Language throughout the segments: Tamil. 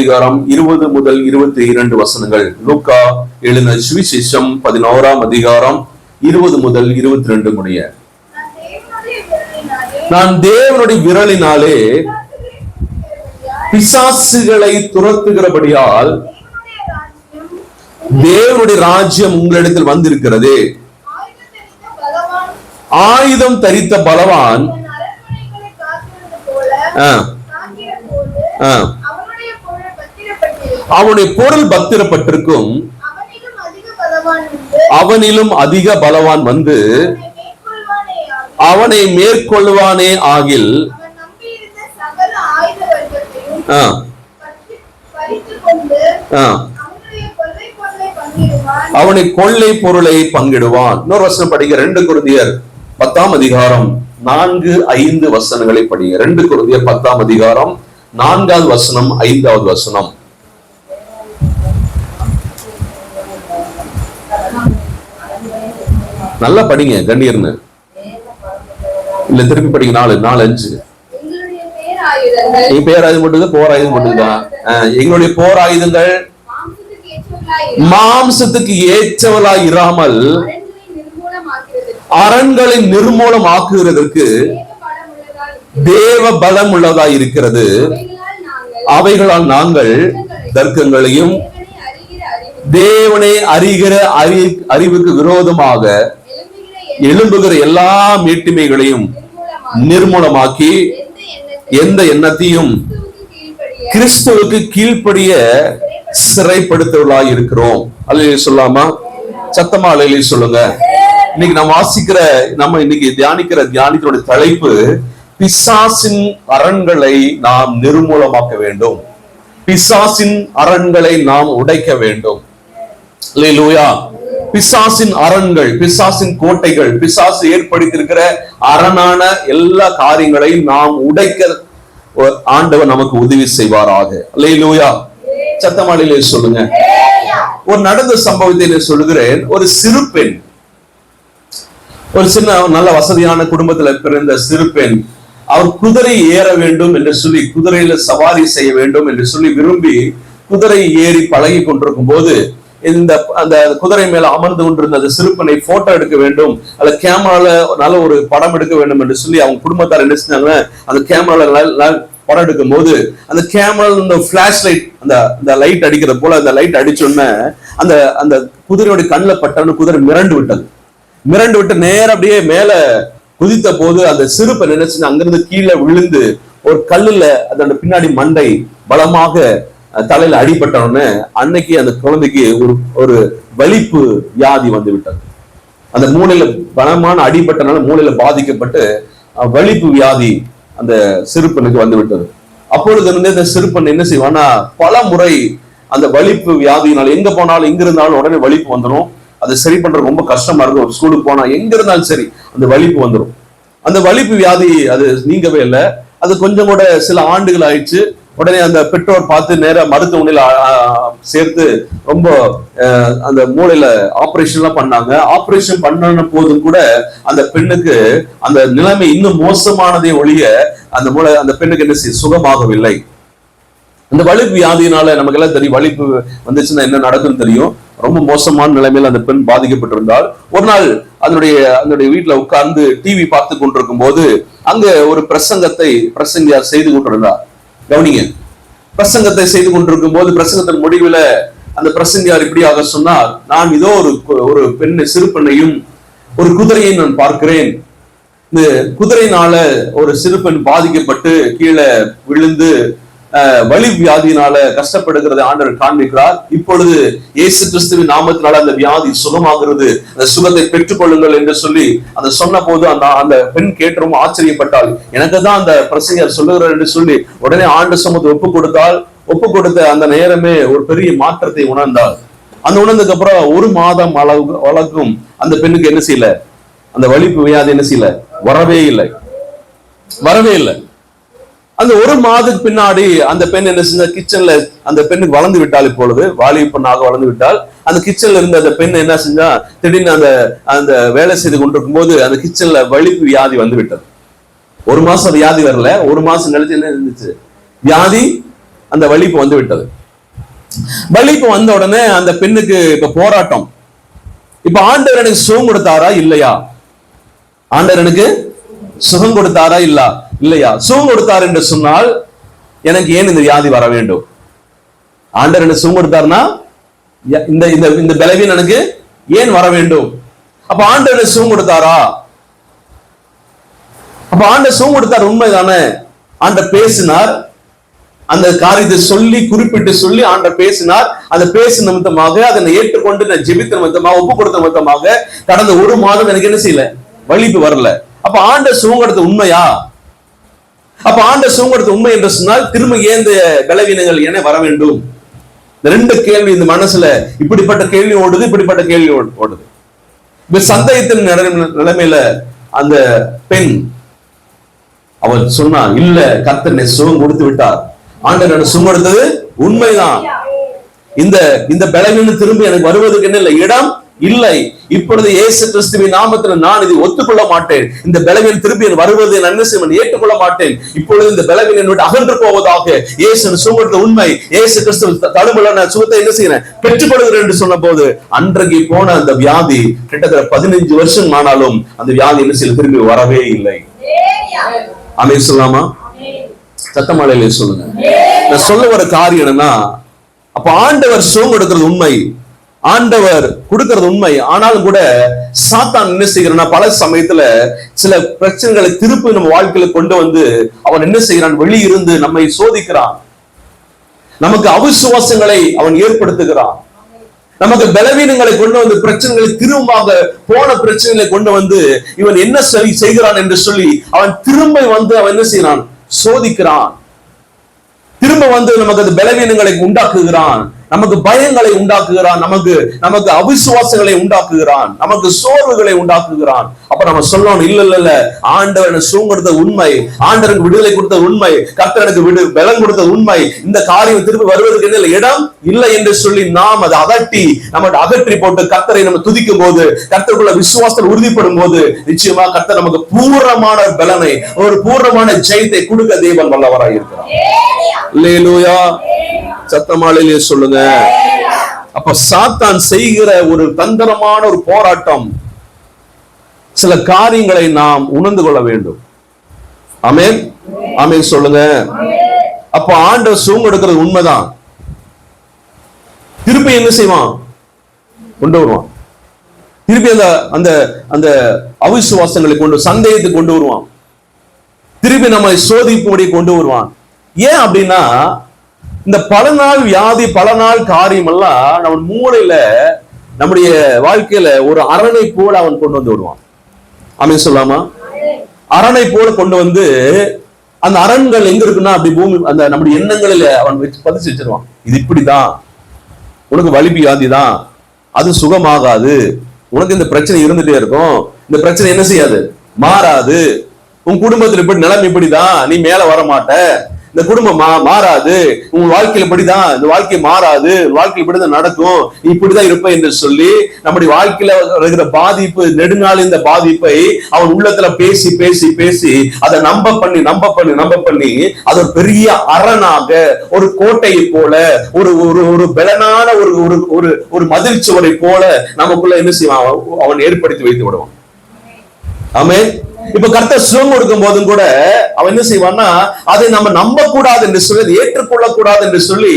அதிகாரம் 20 முதல் 22 வசனங்கள். லூக்கா எழுதின சுவிசேஷம் 11ஆம் அதிகாரம் 20 முதல் 22 முடிய. நான் தேவனுடைய விரலினாலே பிசாசுகளை துரத்துகிறபடியால் தேவனுடைய ராஜ்யம் உங்களிடத்தில் வந்திருக்கிறது. ஆயுதம் தரித்த பலவான் அவனுடைய பொருள் பத்திரப்பட்டிருக்கும், அவனிலும் அதிக பலவான் வந்து அவனை மேற்கொள்வானே ஆகில் அவனை கொள்ளை பொருளை பங்கிடுவான். இன்னொரு வசனம் படிக்க, 2 கொரிந்தியர் 10ஆம் அதிகாரம் 4-5 வசனங்களை படிங்க. 2 கொரிந்தியர் 10ஆம் அதிகாரம் 4வது வசனம் 5வது வசனம். நல்லா படிங்க கண்ணீர்னு. இல்ல திருப்பி படிங்க. 4-5. பேராயுதம் மட்டும்தான், போர் ஆயுதம் மட்டும்தான். எங்களுடைய போர் ஆயுதங்கள் மாம்சத்துக்கு ஏற்றவளாய் இராமல் அரண்களை நிர்மூலமாக்குகிறதற்கு தேவ பலம் உள்ளதாய் இருக்கிறது. அவைகளால் நாங்கள் தர்க்கங்களையும் தேவனை அறிகிற அறிவுக்கு விரோதமாக எழும்புகிற எல்லா மேட்டிமைகளையும் நிர்மூலமாக்கி எந்த எண்ணத்தையும் கிறிஸ்துவுக்கு கீழ்ப்படிய சிறைப்படுத்தவர்களாய் இருக்கிறோம். அல்லேலூயா சொல்லாமா? சத்தமா அல்லேலூயா சொல்லுங்க. இன்னைக்கு நம்ம இன்னைக்கு தியானிக்கிற தலைப்பு, பிசாசின் அரண்களை நாம் நிர்மூலமாக்க வேண்டும். பிசாசின் அரண்களை நாம் உடைக்க வேண்டும். அல்லேலூயா. பிசாசின் அரண்கள், பிசாசின் கோட்டைகள், பிசாசு ஏற்படுத்தியிருக்கிற அரணான எல்லா காரியங்களையும் நாம் உடைக்க ஆண்டவர் நமக்கு உதவி செய்வாராக. அல்லேலூயா. சத்தமாளிலே சொல்லுங்க. ஒரு நடந்த சம்பவத்தை சொல்லுகிறேன். ஒரு சிறு பெண், ஒரு சின்ன நல்ல வசதியான குடும்பத்துல பிறந்த சிறு பெண், அவர் குதிரை ஏற வேண்டும் என்று சொல்லி, குதிரையில சவாரி செய்ய வேண்டும் என்று சொல்லி விரும்பி குதிரை ஏறி பழகி கொண்டிருக்கும் போது, அந்த குதிரை மேல அமர்ந்து கொண்டிருந்த அந்த சிறுப்பனை போட்டோ எடுக்க வேண்டும், அல்ல கேமரால நல்ல ஒரு படம் எடுக்க வேண்டும் என்று சொல்லி அவங்க குடும்பத்தார் என்ன செஞ்சாங்க, அந்த கேமரால படம் எடுக்கும் போது அந்த கேமரா இந்த பிளாஷ் லைட், அந்த லைட் அடிக்கிற போல அந்த லைட் அடிச்சோன்னு அந்த குதிரையோட கண்ணில் பட்டன்னு குதிரை மிரண்டு விட்டு நேரம் அப்படியே மேல குதித்த போது அந்த சிறுப்பன் என்ன செஞ்சு அங்கிருந்து கீழே விழுந்து ஒரு கல்லுல அதோட பின்னாடி மண்டை பலமாக தலையில அடிபட்டோன்னு அன்னைக்கு அந்த குழந்தைக்கு ஒரு வலிப்பு வியாதி வந்து விட்டது. அந்த மூளையில பலமான அடிபட்டனால மூளையில பாதிக்கப்பட்டு வலிப்பு வியாதி அந்த சிறுப்பனுக்கு வந்து விட்டது. அப்பொழுது இருந்து அந்த சிறுப்பன் என்ன செய்வான்னா, பல முறை அந்த வலிப்பு வியாதியினால் எங்க போனாலும் எங்க இருந்தாலும் உடனே வலிப்பு வந்துடும். அதை சரி பண்றது ரொம்ப கஷ்டமா இருக்கும். ஸ்கூலுக்கு போனா எங்க இருந்தாலும் சரி அந்த வலிப்பு வந்துடும். அந்த வலிப்பு வியாதி அது நீங்கவே இல்லை. அது கொஞ்சம் கூட சில ஆண்டுகள் ஆயிடுச்சு. உடனே அந்த பெற்றோர் பார்த்து நேர மருத்துவமனையில சேர்த்து ரொம்ப அந்த மூளையில ஆபரேஷன் எல்லாம் பண்ணாங்க. ஆபரேஷன் பண்ண போதும் கூட அந்த பெண்ணுக்கு அந்த நிலைமை இன்னும் மோசமானதே ஒழிய அந்த பெண்ணுக்கு என்ன சுகமாகவில்லை. அந்த வலிப்பு வியாதியினால நமக்கு எல்லாம் தெரியும், வலிப்பு வந்துச்சுன்னா என்ன நடக்குன்னு தெரியும். ரொம்ப மோசமான நிலைமையில அந்த பெண் பாதிக்கப்பட்டிருந்தால், ஒரு நாள் அதனுடைய வீட்டுல உட்கார்ந்து டிவி பார்த்து கொண்டிருக்கும் போது அங்க ஒரு பிரசங்கியார் செய்து கொண்டிருந்தார். கவனிங்க, பிரசங்கத்தை செய்து கொண்டிருக்கும் போது பிரசங்கத்தின் முடிவுல அந்த பிரசங்கியார் இப்படியாக சொன்னார், நான் இதோ ஒரு சிறு பெண்ணையும் ஒரு குதிரையை நான் பார்க்கிறேன். இந்த குதிரையினால ஒரு சிறு பெண் பாதிக்கப்பட்டு கீழே விழுந்து வலி வியாதியினால கஷ்டப்படுகிறதை ஆண்டவர் காண்பிக்கிறார். இப்பொழுது இயேசு கிறிஸ்துவின் நாமத்தினால அந்த வியாதி சுகமாகிறது, அந்த சுகத்தை பெற்றுக் கொள்ளுங்கள் என்று சொல்லி அந்த சொன்ன போது அந்த பெண் கேட்டு ரொம்ப ஆச்சரியப்பட்டாள். எனக்கு தான் அந்த பிரசங்கர் சொல்லுகிறார் என்று சொல்லி உடனே ஆண்டு சமூகத்தை ஒப்பு கொடுத்த அந்த நேரமே ஒரு பெரிய மாற்றத்தை உணர்ந்தாள். அந்த உணர்ந்ததுக்கு அப்புறம் 1 மாதம் அளவுக்கும் அந்த பெண்ணுக்கு என்ன செய்யல, அந்த வலிப்பு வியாதி என்ன செய்யல, வரவே இல்லை. அந்த 1 மாதத்துக்கு பின்னாடி அந்த பெண் என்ன செஞ்ச, கிச்சன்ல அந்த பெண்ணுக்கு வளர்ந்து விட்டால், இப்பொழுது வாலிப பெண்ணாக வளர்ந்து விட்டால், அந்த கிச்சன்ல இருந்த அந்த பெண் என்ன செஞ்சா, திடீர்னு அந்த வேலை செய்து கொண்டிருக்கும் போது அந்த கிச்சன்ல வலிப்பு வியாதி வந்து விட்டது. 1 மாசம் வியாதி வரல, 1 மாசம் கழிச்சு என்ன இருந்துச்சு, வியாதி அந்த வலிப்பு வந்து விட்டது. வலிப்பு வந்த உடனே அந்த பெண்ணுக்கு இப்ப போராட்டம். இப்ப ஆண்டவர் எனக்கு சுகம் கொடுத்தாரா இல்லையா? ஆண்டவர் எனக்கு சுகம் கொடுத்தாரா இல்லையா? சுகம் கொடுத்தார் என்று சொன்னால் எனக்கு ஏன் இந்த வியாதி வர வேண்டும்? ஆண்டவர் எனக்கு சுகம் கொடுத்தாருன்னா இந்த இந்த பலவீனம் எனக்கு ஏன் வர வேண்டும்? அப்ப ஆண்டவர் சுகம் கொடுத்தாரா? அப்ப ஆண்டவர் சுகம் கொடுத்தார், உண்மைதானே? ஆண்டவர் பேசினார், அந்த காரியத்தை சொல்லி குறிப்பிட்டு சொல்லி ஆண்டவர் பேசினார். அந்த பேசு நிமித்தமாக அதனை ஏற்றுக்கொண்டு நான் ஜெபித்த நிமித்தமாக ஒப்பு கொடுத்த நிமித்தமாக கடந்த 1 மாதம் எனக்கு என்ன செய்யல, வலிப்பு வரல. அப்ப ஆண்டவர் சுகம் கொடுத்த உண்மையா? அப்ப ஆண்டவர் சுகம் கொடுத்த உண்மை என்று சொன்னால் திரும்ப ஏன் இந்த பலவீனங்கள் என வர வேண்டும்? இந்த 2 கேள்வி இந்த மனசுல இப்படிப்பட்ட கேள்வி ஓடுது, இப்படிப்பட்ட கேள்வி ஓடுது. இப்ப சந்தேகத்தின் நிலைமையில அந்த பெண் அவள் சொன்னா, இல்ல கர்த்தர் சுகம் கொடுத்து விட்டார், ஆண்டவர் சுகம் கொடுத்தது உண்மைதான். இந்த பலவீனம் திரும்பி எனக்கு வருவதற்கு என்ன இல்லை, இடம் இல்லை. இப்பொழுது இயேசு கிறிஸ்துவின் நாமத்தில் நான் இதை ஒத்துக்கொள்ள மாட்டேன். இந்த பலவீனம் திரும்பி வருவதை நான் என்ன செய்வேன், ஏற்றுக்கொள்ள மாட்டேன். இப்பொழுது இந்த பலவீனம் விட்டு அகன்று போவதாக. இயேசு சுகம் கொடுத்த உண்மை, இயேசு கிறிஸ்து தடுமலான சுகத்தை என்ன செய்யறேன், பெற்றுக்கொள்கிறேன் என்று சொன்ன போது அன்றைக்கு போன அந்த வியாதி கிட்டத்தட்ட 15 வருஷம் ஆனாலும் அந்த வியாதி என்ன செய்ய திரும்பி வரவே இல்லை. ஆமென் சொல்லாமா? சத்தமாலையிலே சொல்லுங்க. நான் சொல்ல வர காரியம் என்னன்னா, அப்ப ஆண்டவர் சுகம் கொடுக்கிறது உண்மை, ஆண்டவர் கொடுக்கிறது உண்மை. ஆனாலும் கூட சாத்தான் என்ன செய்கிறான்னா, பல சமயத்துல சில பிரச்சனைகளை திருப்பி நம்ம வாழ்க்கையில கொண்டு வந்து அவன் என்ன செய்கிறான், வெளியிருந்து நம்மை சோதிக்கிறான். நமக்கு அவிசுவாசங்களை அவன் ஏற்படுத்துகிறான். நமக்கு பலவீனங்களை கொண்டு வந்து பிரச்சனைகளை திரும்பமாக போன பிரச்சனைகளை கொண்டு வந்து இவன் என்ன செய்கிறான் என்று சொல்லி அவன் திரும்ப வந்து அவன் என்ன செய்யறான், சோதிக்கிறான். திரும்ப வந்து நமக்கு அந்த பலவீனங்களை உண்டாக்குகிறான், நமக்கு பயங்களை உண்டாக்குகிறான், நமக்கு அவிசுவாசங்களை உண்டாக்குகிறான், நமக்கு சோர்வுகளை உண்டாக்குகிறான். அப்ப நம்ம சொல்லணும், இல்ல ஆண்டவர் எனக்கு சுகம் கொடுத்த உண்மை, ஆண்டவருக்கு விடுதலை கொடுத்த உண்மை, கர்த்தர் எனக்கு பலம் கொடுத்த உண்மை. இந்த காரியம் திரும்ப வருவதற்கு என்ன இடம் இல்லை என்று சொல்லி நாம் அதை அகற்றி போட்டு கர்த்தரை நம்ம துதிக்கும் போது, கர்த்தருக்குள்ள விசுவாசத்தில் உறுதிப்படும் போது நிச்சயமா கர்த்தர் நமக்கு பூர்ணமான பலனை, ஒரு பூர்ணமான ஜெயத்தை கொடுக்க தேவன் வல்லவராய் இருக்கிறார். அல்லேலூயா, சத்தமாலையிலே சொல்லுங்க. அப்ப சாத்தான் செய்கிற ஒரு தந்திரமான ஒரு போராட்டம், சில காரியங்களை நாம் உணர்ந்து கொள்ள வேண்டும். ஆமென், ஆமென் சொல்லுங்க. அப்ப ஆண்டவர் சுகம் எடுக்கிறது உண்மைதான். திருப்பி என்ன செய்வான், கொண்டு வருவான். திருப்பி அந்த அவிசுவாசங்களை கொண்டு, சந்தேகத்தை கொண்டு வருவான். திருப்பி நம்மை சோதிப்பும்படி கொண்டு வருவான். ஏன் அப்படின்னா, இந்த பல நாள் வியாதி, பல நாள் காரியம் எல்லாம் நம்ம மூளையில, நம்முடைய வாழ்க்கையில ஒரு அரணை போல அவன் கொண்டு வந்து விடுவான். ஆமென் சொல்லாமா? அரணை போல கொண்டு வந்து, அந்த அரண்கள் எங்க இருக்குன்னா அப்படி பூமி அந்த நம்முடைய எண்ணங்களில அவன் பதிச்சு வச்சிருவான். இது இப்படிதான், உனக்கு வலிப்பு வியாதி தான், அது சுகமாகாது, உனக்கு இந்த பிரச்சனை இருந்துட்டே இருக்கும், இந்த பிரச்சனை என்ன செய்யாது, மாறாது, உன் குடும்பத்தில் இப்படி நிலைமை இப்படிதான், நீ மேல வர மாட்ட, இந்த குடும்பம் மாறாது, உன் வாழ்க்கையில இப்படிதான், இந்த வாழ்க்கை மாறாது, வாழ்க்கை இப்படிதான் நடக்கும், நீ இப்படிதான் இருப்ப என்று சொல்லி நம்முடைய வாழ்க்கையில இருக்கிற பாதிப்பு, நெடுநாள் இந்த பாதிப்பை அவன் உள்ளத்துல பேசி பேசி பேசி அதை நம்ப பண்ணி அது ஒரு பெரிய அரணாக, ஒரு கோட்டையை போல, ஒரு பலனான ஒரு மதில் சுவரை போல நமக்குள்ள என்ன செய்வான், அவன் ஏற்படுத்தி வைத்து விடுவான். ஆமென். இப்ப கர்த்தர் சுகம் கொடுக்கும் போதும் கூட அவன் என்ன செய்வான்னா, அதை நம்ம நம்ப கூடாது என்று சொல்லி, ஏற்றுக்கொள்ள கூடாது என்று சொல்லி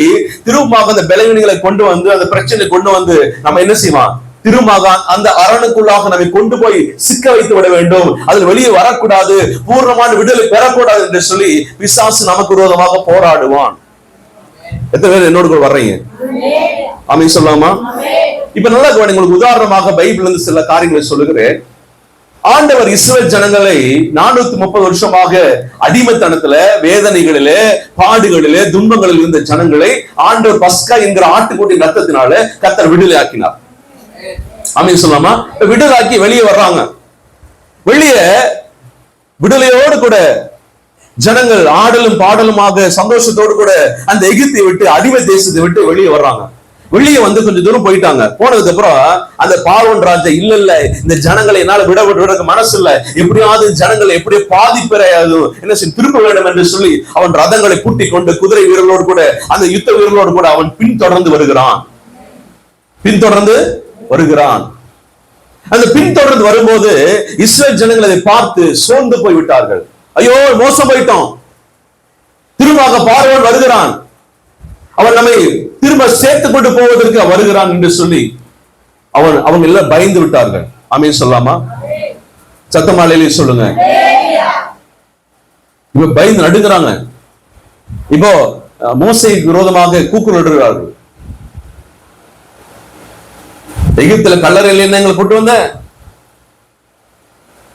திரும்பமாக அந்த பலவீனங்களை கொண்டு வந்து, அந்த பிரச்சனை கொண்டு வந்து நம்ம என்ன செய்வான், திரும்பமாக அந்த அரணுக்குள்ளாக நம்மை கொண்டு போய் சிக்க வைத்து விட வேண்டும், அதில் வெளியே வரக்கூடாது, பூர்ணமான விடுதலை பெறக்கூடாது என்று சொல்லி பிசாசு நமக்கு விரோதமாக போராடுவான். எத்தனை பேர் என்னோடு வர்றீங்க? ஆமென் சொல்லாமா? இப்ப நல்லா உங்களுக்கு உதாரணமாக பைபிள் இருந்து சில காரியங்களை சொல்லுகிறேன். ஆண்டவர் இஸ்ரவேல் ஜனங்களை 430 வருஷமாக அடிமைத்தனத்துல, வேதனைகளிலே, பாடுகளிலே, துன்பங்களில் இருந்த ஜனங்களை ஆண்டவர் பஸ்கா என்கிற ஆட்டுக்குட்டி ரத்தத்தினால கர்த்தர் விடுதலை ஆக்கினார். ஆமென் சொல்லாமா? விடுதலை ஆக்கி வெளியே வர்றாங்க. வெளியே விடுதலையோடு கூட ஜனங்கள் ஆடலும் பாடலுமாக சந்தோஷத்தோடு கூட அந்த எகிப்தை விட்டு, அடிமை தேசத்தை விட்டு வெளியே வர்றாங்க. வெளியே வந்து கொஞ்சம் தூரம் போயிட்டாங்க. போனதுக்கு அப்புறம் அந்த பார்வோன் ராஜா இல்ல இந்த ஜனங்களை என்னால விட மனசு இல்ல, எப்படியாவது ஜனங்களை எப்படியோ பாதிப்பறையாது என்ன செய்ய திருப்ப வேண்டும் என்று சொல்லி அவன் ரதங்களை கூட்டிக் கொண்டு குதிரை வீரர்களோடு கூட அந்த யுத்த வீரர்களோடு கூட அவன் பின்தொடர்ந்து வருகிறான். அந்த பின்தொடர்ந்து வரும்போது இஸ்ரேல் ஜனங்கள் அதை பார்த்து சோர்ந்து போய் விட்டார்கள். ஐயோ மோசம் போயிட்டோம், திரும்ப பார்வோன் வருகிறான், அவன் நம்மை திரும்ப சேர்த்து கொண்டு போவதற்கு வருகிறான் என்று சொல்லி அவங்க எல்லாம் பயந்து விட்டார்கள். ஆமென் சொல்லாமா? சத்தமாலையிலே சொல்லுங்க. இப்ப பயந்து நடுங்கிறாங்க. இப்போ மோசேக்கு விரோதமாக கூக்குரலிடுகிறார்கள். எகிப்துல கல்லறையில் என்ன எங்களை கொண்டு வந்த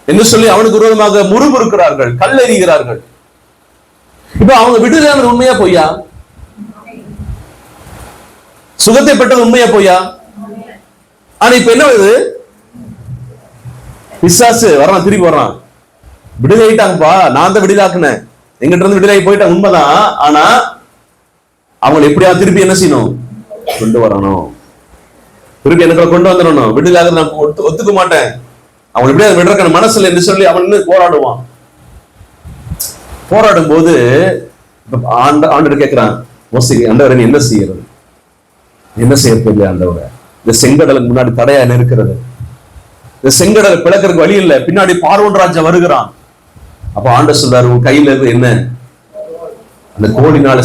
என்று சொல்லி அவனுக்கு விரோதமாக முறுமுறுக்கிறார்கள், கல்லெறிகிறார்கள். இப்ப அவங்க விடுதலை உண்மையா பொய்யா? சுகத்தை பெற்றது உண்மையா பொய்யா? ஆனா இப்ப என்ன வருது? பிசாசு வரான், திருப்பி வரான். விடுதலை ஆயிட்டாங்கப்பா, நான் தான் விடுதலாக்குனேன், எங்கிட்ட இருந்து விடுதலை போயிட்டாங்க உண்மைதான். ஆனா அவங்களை எப்படியா திருப்பி என்ன செய்யணும்? கொண்டு வரணும், திருப்பி எனக்கு கொண்டு வந்துடணும். விடுதலாக நான் ஒத்துக்க மாட்டேன், அவங்களை எப்படியா விடுற மனசுல என்று சொல்லி அவன் இன்னும் போராடுவான். போராடும் போது ஆண்டவர் கேட்கிறான், மோசே ஆண்டவரே என்ன செய்யறது? என்ன செய்யறது ஆண்டவரே? இந்த செங்கடலுக்கு முன்னாடி தடையா இருக்கிறது, இந்த செங்கடலை பிளக்கிறதுக்கு வழி இல்லை, பின்னாடி பார்வோன் ராஜா வருகிறான். அப்ப ஆண்டவர் சொல்றாரு, உன் கையில இருந்து என்ன? அந்த கோடினால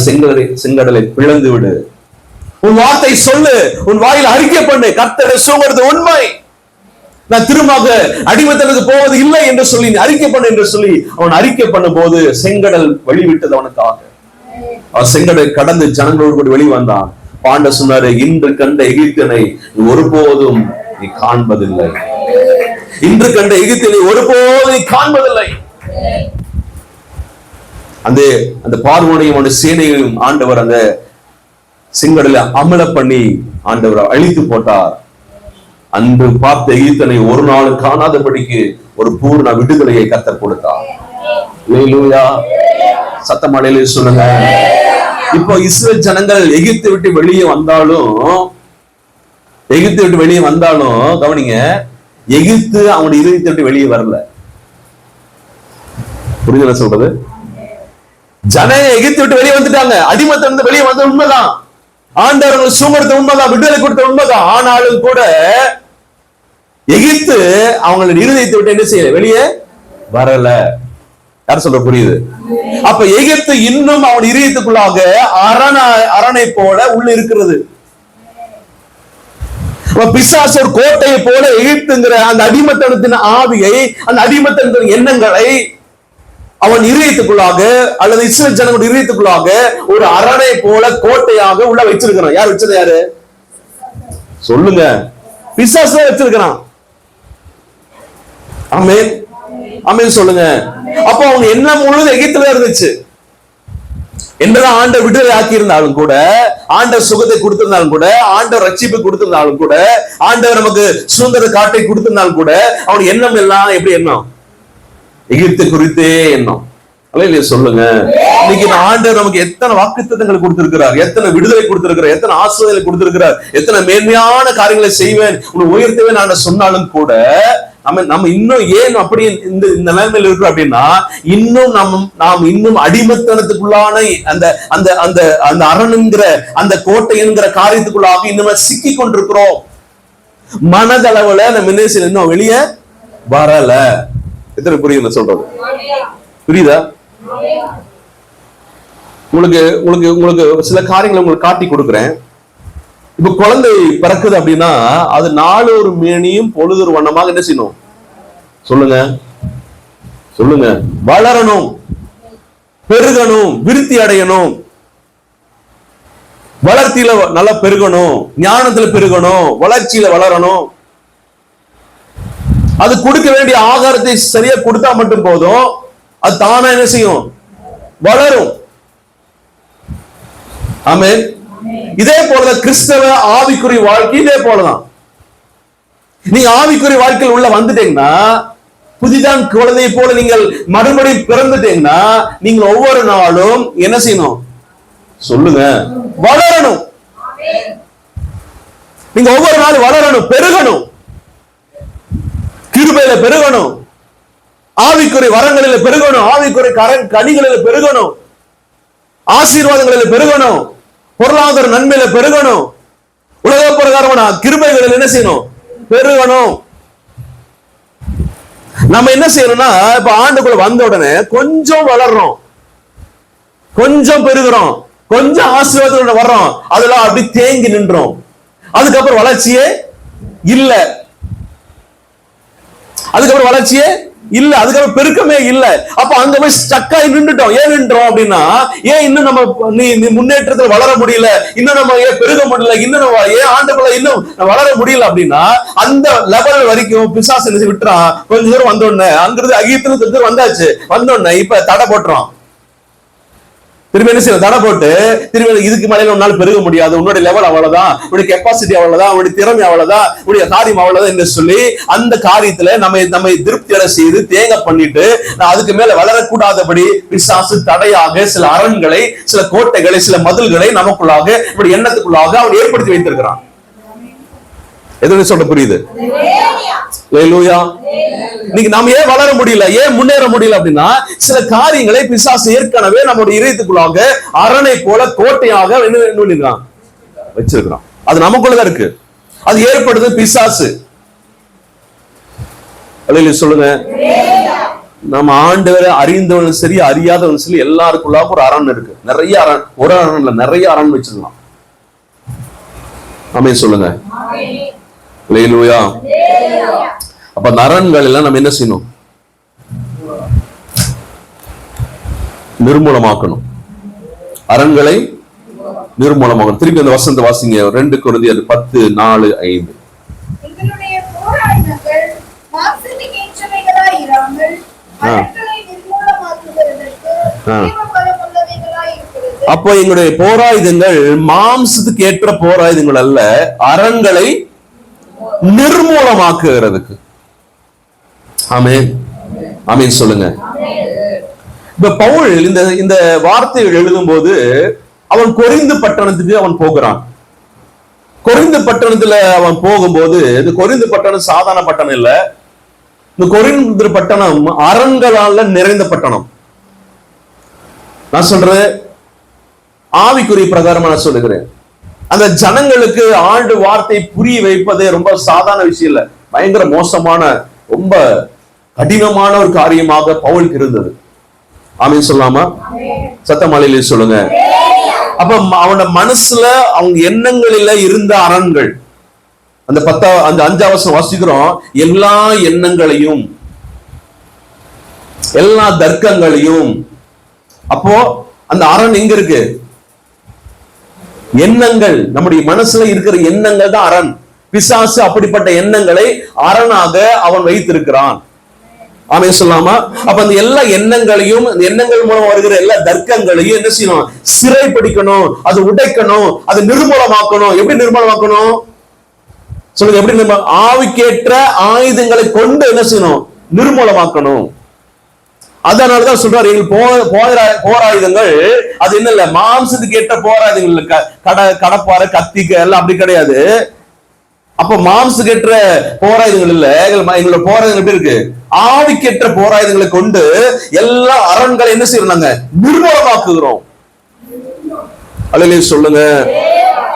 செங்கடலை பிளந்து விடு, உன் வார்த்தை சொல்லு, உன் வாயில் அறிக்கை பண்ணு, கர்த்தரை சொல்றது உண்மை, நான் திரும்ப அடிமைத்தனத்துக்கு போவது இல்லை என்று சொல்லி அறிக்கை பண்ணு என்று சொல்லி அவன் அறிக்கை பண்ணும் போது செங்கடல் வழிவிட்டது அவனுக்காக. அவன் செங்கடலை கடந்து ஜனங்களோடு கூட வெளி வந்தான். ஆண்டவர் சொன்னாரு, இன்று கண்ட எகிப்தியனை ஒருபோதும் நீ காண்பதில்லை, இன்று கண்ட எகிப்தியனை ஒருபோதும் நீ காண்பதில்லை. அந்த பார்வோனையும் அந்த சேனையையும் ஆண்டவர் அந்த செங்கடலை அமல பண்ணி ஆண்டவர் அழித்து போட்டார். அன்று பார்த்த எகிப்தியனை ஒரு நாளும் காணாதபடிக்கு ஒரு பூர்ண விடுதலையை கர்த்தர் கொடுத்தார். அல்லேலூயா, சத்தமடையிலே சொல்லுங்க. இப்போ இஸ்ரேல் ஜனங்கள் எகிப்தை விட்டு வெளியே வந்தாலும் கவனிங்க, எகிப்து அவனுடைய இதயத்தை விட்டு வெளியே வரல. புரியுதா சொல்றது? ஜனங்க எகிப்தை விட்டு வெளியே வந்துட்டாங்க, அடிமைத்தனத்தை வெளியே வந்த உண்மைதான், ஆண்டவர்கள் சுமர்த்த உண்மைதான், விடுதலை கொடுத்த உண்மைதான். ஆனாலும் கூட எகிப்து அவங்களுடைய இருதயத்தை விட்டு என்ன செய்யல, வெளியே வரல. யார் சொல்ற? புரியுது? அப்ப எகிப்து இன்னும் அவன் இதயத்துக்குள்ளாக அரணை போல உள்ள இருக்கிறது. பிசாசு ஒரு கோட்டையை போல எகிப்துங்கிற அந்த அடிமைத்தனத்தின் ஆவியை, அந்த அடிமைத்தனத்தின் எண்ணங்களை அவன் இதயத்துக்குள்ளாக அல்லது இஸ்ரேல் ஜனங்களுடைய இதயத்துக்குள்ளாக ஒரு அரணை போல கோட்டையாக உள்ள வச்சிருக்கிறான். யார் வச்சது? யாரு சொல்லுங்க? பிசாசு வச்சிருக்கிறான். ஆமென், ஆமென் சொல்லுங்க. அப்போ அவங்க என்ன முழுது எகிப்துல இருந்துச்சு. என்னதான் ஆண்டவர் விடுதலை ஆக்கி இருந்தாலும் கூட, ஆண்டவர் சுகத்தை கொடுத்திருந்தாலும் கூட, ஆண்டவர் ரட்சிப்பு கொடுத்திருந்தாலும் கூட, ஆண்டவர் நமக்கு சுதந்திர காட்டை கொடுத்திருந்தாலும் கூட, அவனுக்கு எண்ணம் எல்லாம் எப்படி எண்ணம்? எகிப்து குறித்தே எண்ணம். அல்லேலூயா சொல்லுங்க. இன்னைக்கு ஆண்டவர் நமக்கு எத்தனை வாக்குத்தத்தங்களை கொடுத்திருக்கிறார், எத்தனை விடுதலை கொடுத்திருக்கிறார், எத்தனை ஆசீர்வாதங்களை கொடுத்திருக்கிறார், எத்தனை மேன்மையான காரியங்களை செய்வேன், உன்னை உயர்த்தவே நான் சொன்னாலும் கூட நம்ம இன்னும் ஏன் அப்படி இந்த நிலைமையில் இருக்கிறோம் அப்படின்னா, நாம் இன்னும் அடிமைத்தனத்துக்குள்ளான அந்த அந்த அந்த அந்த அரணுங்கிற அந்த கோட்டை என்கிற காரியத்துக்குள்ளாக இன்னும் சிக்கி கொண்டிருக்கிறோம். மனதளவுல நம்ம இன்னும் வெளியே வரல. எத்தனை புரியுது சொல்றது? புரியுதா? உங்களுக்கு உங்களுக்கு உங்களுக்கு சில காரியங்களை உங்களுக்கு காட்டி கொடுக்குறேன். இப்ப குழந்தை பிறக்குது அப்படின்னா அது நாளொரு மேனியும் பொழுதொரு வண்ணமாக என்ன செய்யணும்? சொல்லுங்க சொல்லுங்க. வளரணும், பெருகணும், விருத்தி அடையணும், வளர்ச்சியில நல்லா பெருகணும், ஞானத்துல பெருகணும், வளர்ச்சியில வளரணும். அது கொடுக்க வேண்டிய ஆகாரத்தை சரியா கொடுத்தா மட்டும் போதும், அது தானா என்ன செய்யும்? வளரும். ஆமென். இதே போலதான் கிறிஸ்தவ ஆவிக்குரிய வாழ்க்கை இதே போலதான். நீங்க ஆவிக்குரிய வாழ்க்கையில் உள்ள வந்துட்டீங்கன்னா, புதிதான் குழந்தையை போல நீங்கள் மறுபடியும் பிறந்துட்டீங்கன்னா, நீங்க ஒவ்வொரு நாளும் என்ன செய்யணும்? சொல்லுங்க, வளரணும். நீங்க ஒவ்வொரு நாளும் வளரணும், பெருகணும், கிருபையில பெருகணும், ஆவிக்குறை வரங்களில பெருகணும், ஆவிக்குறை கனிகளில பெருகணும், ஆசீர்வாதங்களில பெருகணும், பொருளாதார நன்மையில பெருகணும், உலக பிரகாரமான கிருபைகளில் என்ன செய்யணும்? பெருகணும். நம்ம என்ன செய்யணும்னா, இப்ப ஆண்டுக்குள்ள வந்த உடனே கொஞ்சம் வளர்றோம், கொஞ்சம் பெருகிறோம், கொஞ்சம் ஆசீர்வாதத்தோட வர்றோம், அதெல்லாம் அப்படி தேங்கி நின்றோம். அதுக்கப்புறம் வளர்ச்சியே இல்ல, அதுக்கப்புறம் வளர்ச்சியே இல்ல, அதுக்கப்புறம் பெருக்கமே இல்ல. அப்ப அங்க போய் ஸ்டக்காய் நின்றுட்டோம். ஏன் நின்றோம் அப்படின்னா, ஏன் இன்னும் நம்ம முன்னேற்றத்தில் வளர முடியல, இன்னும் நம்ம ஏன் பெருக முடியல, இன்னும் நம்ம ஏன் ஆண்டுக்குள்ள இன்னும் வளர முடியல அப்படின்னா, அந்த லெவல் வரைக்கும் பிசாசு என்ன விட்டுறான். கொஞ்ச தூரம் வந்தோடனே அங்கிருந்து அகியத்துல கொஞ்ச தூரம் வந்தாச்சு, வந்தோடனே இப்ப தடை போட்டுறோம். திரும்பி என்ன செய்ய? தடை போட்டு திரும்பி இதுக்கு மேலே உன்னால பெருக முடியாது, உன்னுடைய லெவல் அவ்வளவுதான், உன்னுடைய கெப்பாசிட்டி அவ்வளவுதான், உன்னுடைய திறமை அவ்வளவுதான், உன்னுடைய காரியம் அவ்வளவுதான் என்று சொல்லி அந்த காரியத்துல நம்ம திருப்தி அடை செய்து தேங்க பண்ணிட்டு அதுக்கு மேல வளரக்கூடாதபடி பிசாசு தடையாக சில அரண்களை, சில கோட்டைகளை, சில மதில்களை நமக்குள்ளாக, நம்முடைய எண்ணத்துக்குள்ளாக அவன் ஏற்படுத்தி வைத்திருக்கிறான். எதுவும் சொல்ல புரியுது? இன்னைக்கு நாம ஏன் வளர முடியல, ஏன் முன்னேற முடியல அப்படின்னா, சில காரியங்களை பிசாசு ஏற்கனவே நம்முடைய இதயத்துக்குள்ளாக அரணை போல கோட்டையாக என்ன வச்சிருக்கிறான். அது நமக்குள்ளதான் இருக்கு, அது ஏற்படுது பிசாசு. சொல்லுங்க, நம்ம ஆண்டவரை அறிந்தவனும் சரி அறியாதவனும் சரி எல்லாருக்குள்ளாக ஒரு அரண் இருக்கு. நிறைய அரண், ஒரு அரண் இல்ல, நிறைய அரண் வச்சிருக்கலாம். ஆமென் சொல்லுங்க. அல்லேலூயா. அப்ப அரண்கள் எல்லாம் நம்ம என்ன செய்யணும்? நிர்மூலமாக்கணும், அரண்களை நிர்மூலமாக்கணும். திருப்பி அந்த வசனத்தை வாசிங்க, 2 கொரிந்தியர் 10:4-5. எங்களுடைய போராட்டங்கள் மாம்சத்துக்கு ஏற்றவைகளாய் இராமல் அரண்களை நிர்மூலமாக்குவதற்கு தேவபலமுள்ளவைகளாய் இருக்கிறது. அப்போ எங்களுடைய போராயுதங்கள் மாம்சத்துக்கு ஏற்ற போராயுதங்கள் அல்ல, அரண்களை நிர்மூலமாக்குகிறதுக்கு. ஆமென், ஆமென் சொல்லுங்க. இப்ப பவுல் இந்த வார்த்தைகள் எழுதும் போது அவன் கொரிந்து பட்டணத்துக்கு அவன் போகிறான். கொரிந்து பட்டணத்துல அவன் போகும்போது, இந்த கொரிந்து பட்டணம் சாதாரண பட்டணம் இல்ல, இந்த கொரிந்து பட்டணம் அரண்களால நிறைந்த பட்டணம். நான் சொல்றேன் ஆவிக்குரிய பிரகாரமா நான் சொல்லுகிறேன். அந்த ஜனங்களுக்கு ஆண்டு வார்த்தை புரிய வைப்பதே ரொம்ப சாதாரண விஷயம் இல்ல, பயங்கர மோசமான, ரொம்ப கடினமான ஒரு காரியமாக பவுலுக்கு இருந்தது. ஆமென் சொல்லாமா? சத்தமாலையிலே சொல்லுங்க. அப்ப அவனோட மனசுல, அவங்க எண்ணங்களில இருந்த அரண்கள், அந்த 5ஆம் வசனம் வாசிக்கிறோம், எல்லா எண்ணங்களையும், எல்லா தர்க்கங்களையும். அப்போ அந்த அரண் எங்க இருக்கு? எண்ணங்கள், நம்முடைய மனசுல இருக்கிற எண்ணங்கள் தான் அரண். பிசாசு அப்படிப்பட்ட எண்ணங்களை அரணாக அவன் வைத்திருக்கிறான். ஆமென் சொல்லாமா? அப்ப அந்த எல்லா எண்ணங்களையும், அந்த எண்ணங்கள் மூலம் வருகிற எல்லா தர்க்கங்களையும் என்ன செய்யணும்? சிறைப்பிடிக்கணும், அது உடைக்கணும், அது நிர்மூலமாக்கணும். எப்படி நிர்மூலமாக்கணும் சொல்லுங்க? எப்படி? ஆவிக்கேற்ற ஆயுதங்களை கொண்டு என்ன செய்யணும்? நிர்மூலமாக்கணும். அதனாலதான் சொல்றாரு, எங்கள் போராயுதங்கள் அது என்ன இல்ல, மாம்சத்துக்கு ஏற்ற போராயுதங்கள், கடப்பாறை, கத்திக்க எல்லாம் அப்படி கிடையாது. அப்ப மாம்சத்துக்கு ஏற்ற போராயுதங்கள் இல்ல, எங்களோட போராயுதங்கள் எப்படி இருக்கு? ஆவிக்கேற்ற போராயுதங்களை கொண்டு எல்லா அரண்களை என்ன செய்யறாங்க? நிர்மூலமாக்குகிறோம். அல்லேலூயா சொல்லுங்க,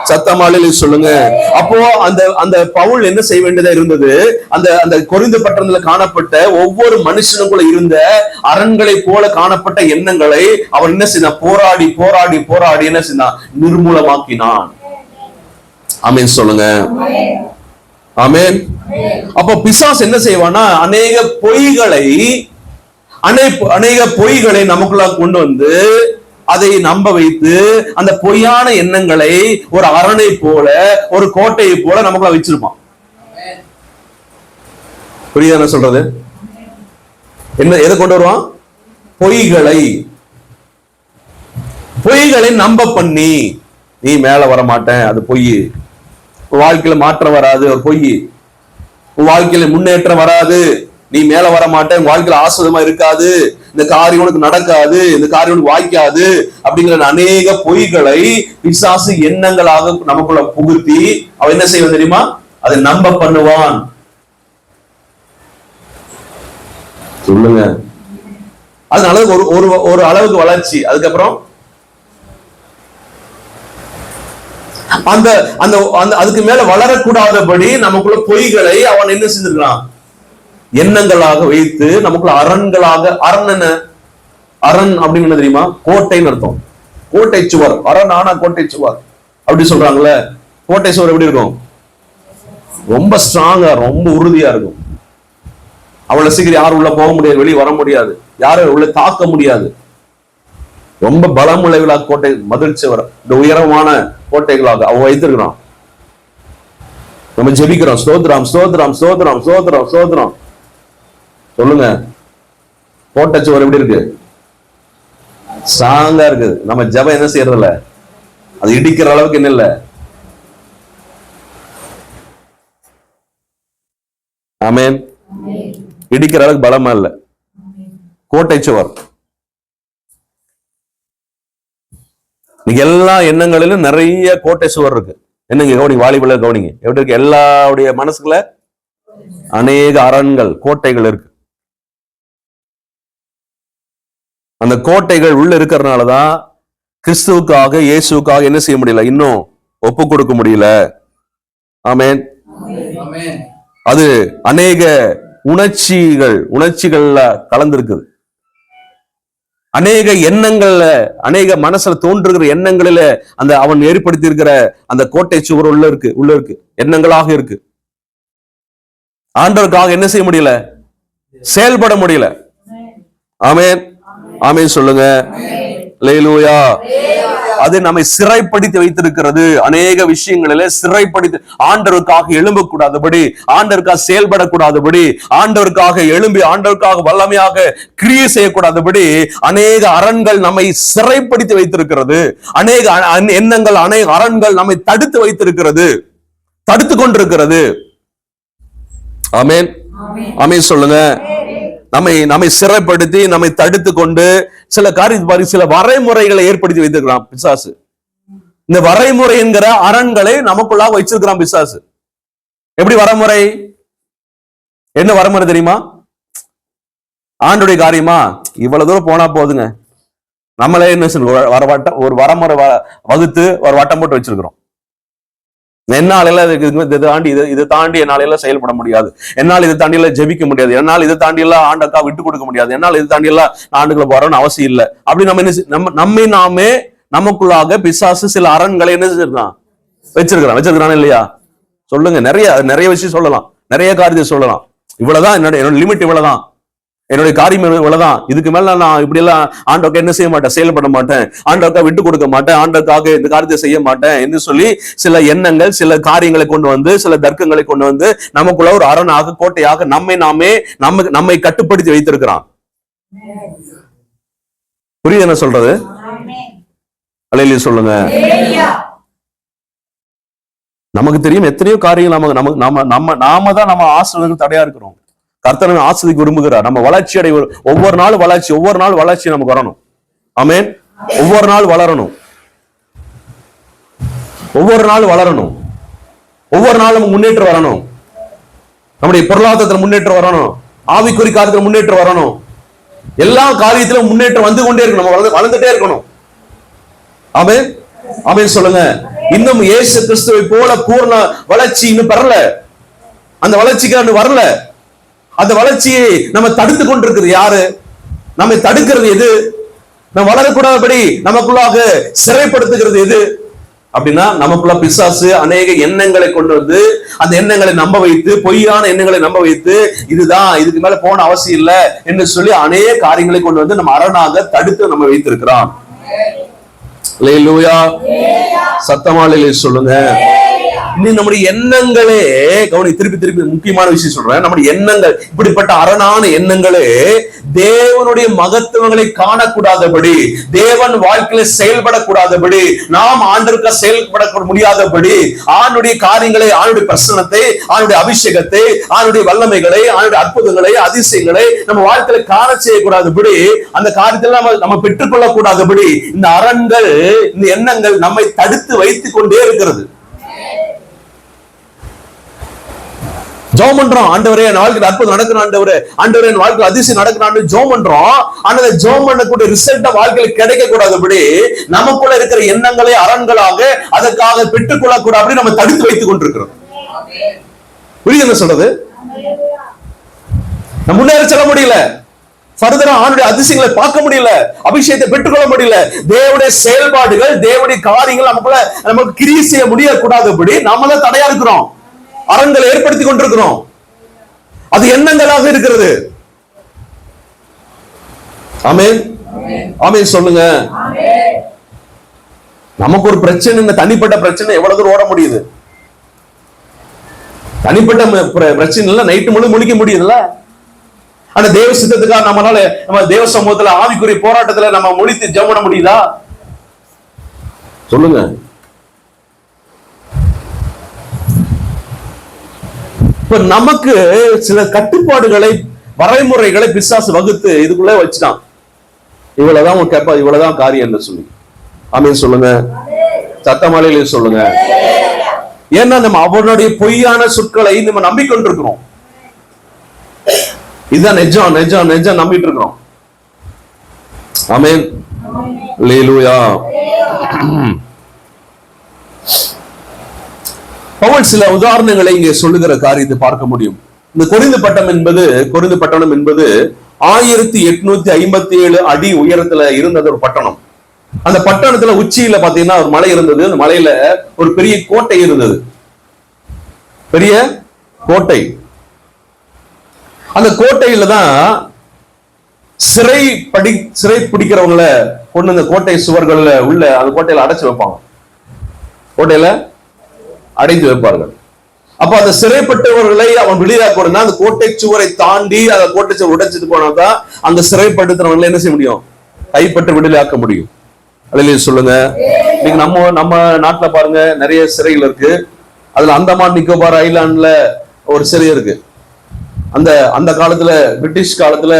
சத்தமாலையில சொல்லுங்க. அப்போ அந்த பவுல் என்ன செய்ய வேண்டியதா இருந்தது? அந்த கொரிந்து பட்டணத்துல காணப்பட்ட ஒவ்வொரு மனுஷனுக்குள்ள இருந்த அரண்களை போல காணப்பட்ட எண்ணங்களை அவன் என்ன செய்தான்? போராடி போராடி போராடி என்ன செய்தான்? நிர்மூலமாக்கினான். ஆமென் சொல்லுங்க. ஆமென். அப்ப பிசாசு என்ன செய்வானா? அநேக பொய்களை நமக்குள்ள கொண்டு வந்து அதை நம்ப வைத்து அந்த பொய்யான எண்ணங்களை ஒரு அரணை போல, ஒரு கோட்டையை போல நமக்குள்ள வச்சிருப்பான். புரியுதா நான் சொல்றது? என்ன எதை கொண்டு வருவான்? பொய்களை நம்ப பண்ணி, நீ மேல வர மாட்டேன், அது பொய். வாழ்க்கையில மாற்றம் வராது, ஒரு பொய். வாழ்க்கையில முன்னேற்றம் வராது, நீ மேல வர மாட்டேன், வாழ்க்கையில ஆஸ்வதமா இருக்காது, இந்த காரியம் உனக்கு நடக்காது, இந்த காரியம் உனக்கு வாய்க்காது அப்படிங்கிற அநேக பொய்களை பிசாசு எண்ணங்களாக நமக்குள்ள புகுத்தி அவன் என்ன செய்வான் தெரியுமா? அதை நம்ப பண்ணுவான். சொல்லுங்க. அதனால ஒரு அளவுக்கு வளர்ச்சி, அதுக்கப்புறம் அந்த அந்த அதுக்கு மேல வளரக்கூடாதபடி நமக்குள்ள பொய்களை அவன் என்ன செஞ்சிருக்கான்? எண்ணங்களாக வைத்து நமக்குள்ள அரண்களாக. அரண் என்ன? அரண் அப்படின்னு என்ன தெரியுமா? கோட்டைன்னு அர்த்தம். கோட்டை சுவர். அரண் ஆனா கோட்டை சுவர் அப்படி சொல்றாங்கல்ல. கோட்டை சுவர் எப்படி இருக்கும்? ரொம்ப ஸ்ட்ராங்கா, ரொம்ப உறுதியா இருக்கும். அவ்வளவு சீக்கிரம் யாரும் உள்ள போக முடியாது, வெளியே வர முடியாது, யாரும் உள்ள தாக்க முடியாது. ரொம்ப பலமுள்ளவர்களாக கோட்டை, மதில் சுவர், இந்த உயரமான கோட்டைகளாக அவன் வைத்திருக்கிறான். நம்ம ஜெபிக்கிறோம், ஸ்தோத்திரம் ஸ்தோத்திரம் ஸ்தோத்திரம் ஸ்தோத்திரம் ஸ்தோத்திரம். சொல்லுங்க, கோட்டை சுவர் எப்படி இருக்கு? ஸ்ட்ராங்கா இருக்குது. நம்ம ஜெபம் என்ன செய்யறதில்ல, அது இடிக்கிற அளவுக்கு என்ன இல்ல. ஆமென். இடிக்கிற அளவுக்கு பலமா இல்ல கோட்டை சுவர். எல்லா எண்ணங்களிலும் நிறைய கோட்டை சுவர் இருக்கு. என்னங்க கவனிங்க, வாலிபல கவனிங்க, எப்படி இருக்கு? எல்லாருடைய மனசுக்குள்ள அநேக அரண்கள், கோட்டைகள் இருக்கு. அந்த கோட்டைகள் உள்ள இருக்கிறதுனாலதான் கிறிஸ்துவுக்காக, இயேசுக்காக என்ன செய்ய முடியல, இன்னும் ஒப்பு கொடுக்க முடியல. ஆமென். அது அநேக உணர்ச்சிகள்ல கலந்திருக்குது. அநேக எண்ணங்கள்ல, அநேக மனசுல தோன்றுகிற எண்ணங்களில அந்த அவன் ஏற்படுத்தி இருக்கிற அந்த கோட்டை சுவர் உள்ள இருக்கு எண்ணங்களாக இருக்கு. ஆண்டவருக்காக என்ன செய்ய முடியல, செயல்பட முடியல. ஆமென். ஆமென் சொல்லுங்க. அல்லேலூயா. அது நம்மை சிறைப்படுத்தி வைத்திருக்கிறது. அநேக விஷயங்களில சிறைப்படுத்தி, ஆண்டவருக்காக எழும்பக்கூடாதபடி, ஆண்டவருக்காக செயல்படக்கூடாதபடி, ஆண்டவருக்காக எழும்பி ஆண்டவருக்காக வல்லமையாக கிரியை செய்யக்கூடாதபடி அநேக அரண்கள் நம்மை சிறைப்படுத்தி வைத்திருக்கிறது. அநேக எண்ணங்கள், அநேக அரண்கள் நம்மை தடுத்து வைத்திருக்கிறது, தடுத்து கொண்டிருக்கிறது. ஆமென். ஆமென் சொல்லுங்க. நம்மை சிறைப்படுத்தி, நம்மை தடுத்து கொண்டு சில சில வரைமுறைகளை ஏற்படுத்தி வைத்திருக்கிறான் பிசாசு. இந்த வரைமுறை என்கிற அரண்களை நமக்குள்ளாக வச்சிருக்கிறான் பிசாசு. எப்படி வரைமுறை? என்ன வரைமுறை தெரியுமா? ஆண்டுடைய காரியமா, இவ்வளவு தூரம் போனா போதுங்க, நம்மளே என்ன ஒரு வரைமுறை வகுத்து ஒரு வட்டம் போட்டு வச்சிருக்கிறோம். என்னால இதை தாண்டி என்னால எல்லாம் செயல்பட முடியாது, என்னால் இதை தாண்டி எல்லாம் ஜெபிக்க முடியாது, என்னால் இதை தாண்டி எல்லாம் ஆண்டக்கா விட்டு கொடுக்க முடியாது, என்னால் இதை தாண்டி எல்லாம் ஆண்டுகளை வரணும்னு அவசியம் இல்லை. அப்படி நம்மை நாமே நமக்குள்ளாக பிசாசு சில அரண்களை என்ன செஞ்சிருக்கான், வச்சிருக்கிறான் இல்லையா? சொல்லுங்க. நிறைய விஷயம் சொல்லலாம், நிறைய காரியத்தை சொல்லலாம். இவ்வளவுதான் என்னோட லிமிட், இவ்வளவுதான் என்னுடைய காரியம், இவ்வளவுதான். இதுக்கு மேல நான் இப்படி எல்லாம் ஆண்டவருக்காக என்ன செய்ய மாட்டேன், செயல்பட மாட்டேன், ஆண்டவருக்காக விட்டு கொடுக்க மாட்டேன், ஆண்டவருக்காக இந்த காரியத்தை செய்ய மாட்டேன் என்று சொல்லி சில எண்ணங்கள், சில காரியங்களை கொண்டு வந்து, சில தர்க்கங்களை கொண்டு வந்து நமக்குள்ள ஒரு அரணாக, கோட்டையாக நம்மை கட்டுப்படுத்தி வைத்திருக்கிறான். புரியுது என்ன சொல்றது? அல்லேலூயா சொல்லுங்க. நமக்கு தெரியும் எத்தனையோ காரியங்கள் நாம தான் நம்ம ஆசீர்வாதத்துக்கு தடையா இருக்கிறோம். கர்த்தர் ஆசீர்வதிக்க விரும்புகிறார். நம்ம வளர்ச்சி அடைய, ஒவ்வொரு நாள் வளர்ச்சி நமக்கு வரணும். ஆமென். ஒவ்வொரு நாள் வளரணும், ஒவ்வொரு நாள் வளரணும், ஒவ்வொரு நாளும் முன்னேற்றம் வரணும். நம்முடைய பொருளாதாரத்தில் முன்னேற்றம் வரணும், ஆவிக்குறி காரியத்தில் முன்னேற்றம் வரணும், எல்லா காரியத்திலும் முன்னேற்றம் வந்து கொண்டே இருக்கணும், நம்ம வளர்ந்துட்டே இருக்கணும். ஆமென். ஆமென் சொல்லுங்க. இன்னும் இயேசு கிறிஸ்துவை போல பூர்ண வளர்ச்சி இன்னும் பெறல, அந்த வளர்ச்சிக்கு வரல. அந்த வளர்ச்சியை நம்ம தடுத்து கொண்டிருக்கிறது யாரு? நம்மை தடுக்கிறது எது? நம்ம வளரக்கூடாதபடி நமக்குள்ளாக சிறைப்படுத்துகிறது எது அப்படின்னா, நமக்குள்ள பிசாசு அநேக எண்ணங்களை கொண்டு வந்து, அந்த எண்ணங்களை நம்ப வைத்து, பொய்யான எண்ணங்களை நம்ப வைத்து, இதுதான், இதுக்கு மேல போன அவசியம் இல்லை என்று சொல்லி அநேக காரியங்களை கொண்டு வந்து நம்ம அரணாக தடுத்து நம்ம வைத்திருக்கிறான். அல்லேலூயா. சத்தமா அல்லேலூயா சொல்லுங்க. நீ நம்முடைய எண்ணங்களே கவனி, திருப்பி முக்கியமான விஷயம் சொல்றேன். நம்முடைய எண்ணங்கள், இப்படிப்பட்ட அரணான எண்ணங்களே தேவனுடைய மகத்துவங்களை காணக்கூடாதபடி, தேவன் வாழ்க்கையில செயல்படக்கூடாதபடி, நாம் ஆண்டவருக்கு செயல்பட முடியாதபடி, ஆண்டுடைய காரியங்களை, ஆண்டுடைய பிரசன்னத்தை, ஆண்டுடைய அபிஷேகத்தை, ஆண்டுடைய வல்லமைகளை, ஆண்டுடைய அற்புதங்களை, அதிசயங்களை நம்ம வாழ்க்கையில காண செய்யக்கூடாதபடி, அந்த காரியத்தில் நம்ம பெற்றுக்கொள்ள கூடாதபடி இந்த அரண்கள், இந்த எண்ணங்கள் நம்மை தடுத்து வைத்துக் கொண்டே இருக்கிறது. ஜெபம் பண்றோம், ஆண்டவரே என் வாழ்க்கையில் அற்புதம் நடக்கணும், ஆண்டவரே என் வாழ்க்கையில் அதிசயம் நடக்கணும் ஜெபம் பண்றோம். ஆனா ஜெபம் பண்ணக்கூடிய ரிசல்ட் வாழ்க்கையில் கிடைக்க கூடாதபடி, நமக்குள்ள இருக்கிற எண்ணங்களை அரண்களாக அதற்காக பெற்றுக்கொள்ள கூடாது நம்ம தடுத்து வைத்துக் கொண்டிருக்கிறோம். புரியுது என்ன சொல்றது? நம்ம முன்னேற செல்ல முடியல, ஃபர்தரா ஆண்டுடைய அதிசயங்களை பார்க்க முடியல, அபிஷேகத்தை பெற்றுக்கொள்ள முடியல, தேவனுடைய செயல்பாடுகள், தேவனுடைய காரியங்கள் நமக்கு கிரியை செய்ய முடியக்கூடாதபடி நாம தான் தடையா இருக்கிறோம், அரண்களை ஏற்படுத்தி கொண்டிருக்கிறோம். அது எண்ணங்களாக இருக்கிறது. ஆமென், ஆமென் சொல்லுங்க. நமக்கு ஒரு பிரச்சனை, தனிப்பட்ட பிரச்சனை எவ்வளவு தூரம் ஓட முடியுது? தனிப்பட்ட பிரச்சனை நைட்டு முழு முழிக்க முடியுதுல்ல. ஆனா தேவ சித்தத்துக்காக நம்மளால நம்ம தேவ சமூகத்துல ஆவிக்குரிய போராட்டத்துல நம்ம முழித்து ஜெபம் பண்ண முடியுதா? சொல்லுங்க. இப்ப நமக்கு சில கட்டுப்பாடுகளை, வரைமுறைகளை பிசாசு வகுத்து இதுக்குள்ள வச்சுட்டான். இவ்வளவுதான் உன் கேப்பா, இவ்வளவுதான் காரியம் என்று சொல்லி. ஆமென் சொல்லுங்க, சத்தமாலையிலே சொல்லுங்க. ஏன்னா நம்ம அவனுடைய பொய்யான சொற்களை நம்ம நம்பிக்கொண்டிருக்கிறோம். இதுதான் நெஜம் நெஜம் நெஜம் நம்பிட்டு இருக்கிறோம். ஆமென், அல்லேலூயா. பவுல் சில உதாரணங்களை இங்கே சொல்லுகிற காரியத்தை பார்க்க முடியும். இந்த கொரிந்து பட்டணம் என்பது 1857 அடி உயரத்துல இருந்தது ஒரு பட்டணம். அந்த பட்டணத்துல உச்சியில பாத்தீங்கன்னா ஒரு மலை இருந்தது. அந்த மலையில ஒரு பெரிய கோட்டை இருந்தது, பெரிய கோட்டை. அந்த கோட்டையில தான் சிறை பிடிக்கிறவங்கள கொண்டு அந்த கோட்டை சுவர்கள்ல உள்ள அந்த கோட்டையில அடைச்சு வைப்பாங்க, கோட்டையில அடைந்து வைப்பார்கள். அப்ப அந்த சிறைப்பட்டவர்களை அவன் வெளியாக்கணும்னா அந்த கோட்டை சுவரை தாண்டி அந்த கோட்டை சுவர் உடைச்சிட்டு போனாதான் அந்த சிறைப்படுத்துறவங்களை என்ன செய்ய முடியும்? கைப்பற்ற விடுதலையாக்க முடியும். அதில் சொல்லுங்க. நீங்க நம்ம நாட்டுல பாருங்க, நிறைய சிறைகள் இருக்கு. அதுல அந்தமான் நிக்கோபார் ஐலாண்ட்ல ஒரு சிறை இருக்கு. அந்த காலத்துல, பிரிட்டிஷ் காலத்துல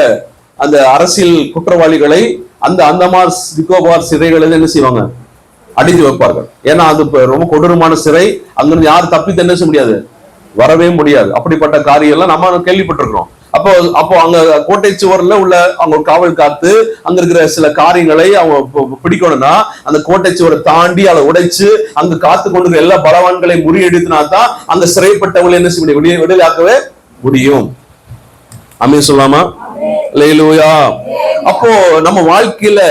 அந்த அரசியல் குற்றவாளிகளை அந்த அந்தமான் நிக்கோபார் சிறைகளில் என்ன செய்வாங்க? அடைந்து வைப்பார்கள். ஏன்னா அது ரொம்ப கொடூரமான சிறை. அங்கிருந்து யாரும் தப்பித்து என்ன செய்ய முடியாது, வரவே முடியாது. அப்படிப்பட்ட காரியம் எல்லாம் நம்ம கேள்விப்பட்டிருக்கிறோம். அப்போ அங்க கோட்டை சுவர்ல உள்ள அவங்க காவல் காத்து அங்க இருக்கிற சில காரியங்களை அவங்க பிடிக்கணும்னா அந்த கோட்டை சுவரை தாண்டி அதை உடைச்சு அங்க காத்து கொண்டு எல்லா பலவான்களை முறியடித்தினா தான் அந்த சிறைப்பட்டவங்களை என்ன செய்ய முடியும்? விடுதலையாக்கவே முடியும். ஆமென் சொல்லாமா? அல்லேலூயா. அப்போ நம்ம வாழ்க்கையில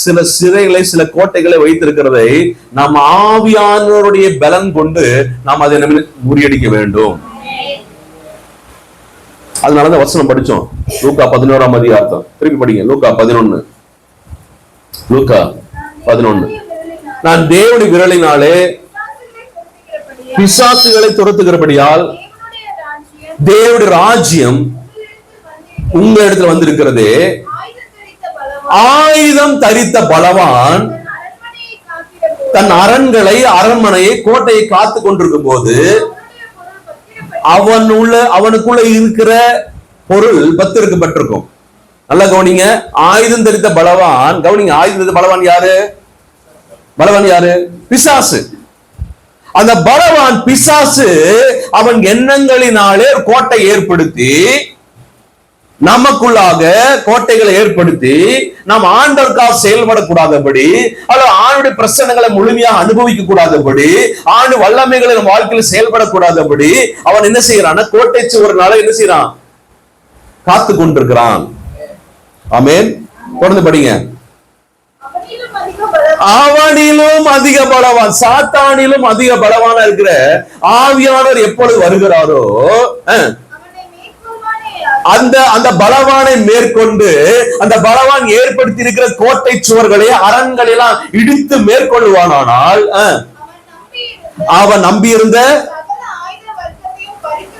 சில சிறைகளை, சில கோட்டைகளை வைத்திருக்கிறதை நாம் ஆவியானவருடைய பலன் கொண்டு நாம் அதை முறியடிக்க வேண்டும். அதனாலதான் வசனம் படிச்சோம், லூக்கா 11ஆம் அதிகாரம். திருப்பி படிங்க, லூக்கா 11. லூக்கா 11. நான் தேவனுடைய விரலினாலே பிசாசுகளை துரத்துகிறபடியால் தேவனுடைய ராஜ்யம் உங்க இடத்துல வந்திருக்கிறது. ஆயுதம் தரித்த பலவான் தன் அரண்மனையை, கோட்டையை காத்து கொண்டிருக்கும் போது அவனுக்குள்ள இருக்கிற பொருள் பத்திருக்கப்பட்டிருக்கும். நல்லா கவனிங்க. ஆயுதம் தரித்த பலவான், கவனிங்க, ஆயுதம் தரித்த பலவான் யாரு? பிசாசு. அந்த பலவான் பிசாசு அவன் எண்ணங்களினாலே கோட்டை ஏற்படுத்தி, நமக்குள்ளாக கோட்டைகளை ஏற்படுத்தி நாம் ஆண்டவருக்காக செயல்படக்கூடாதபடி, அல்லது ஆண்டுடைய பிரச்சனைகளை முழுமையாக அனுபவிக்க கூடாதபடி, ஆண்டு வல்லமைகளை நம்ம வாழ்க்கையில் செயல்படக்கூடாதபடி அவன் என்ன செய்யறான்? கோட்டை சுவர்னால என்ன செய்யறான்? காத்து கொண்டிருக்கிறான். ஆமென். தொடர்ந்து படிங்க. அவனிலும் அதிக பலவான், சாத்தானிலும் அதிக பலவான இருக்கிற ஆவியானவர் எப்பொழுது வருகிறாரோ அந்த பலவானை மேற்கொண்டு, அந்த பலவான் ஏற்படுத்தி இருக்கிற கோட்டை சுவர்களை, அரண்களை எல்லாம் இடித்து மேற்கொள்வானால் அவன் நம்பியிருந்த சகல ஆயுத வர்க்கத்தையும் பறித்து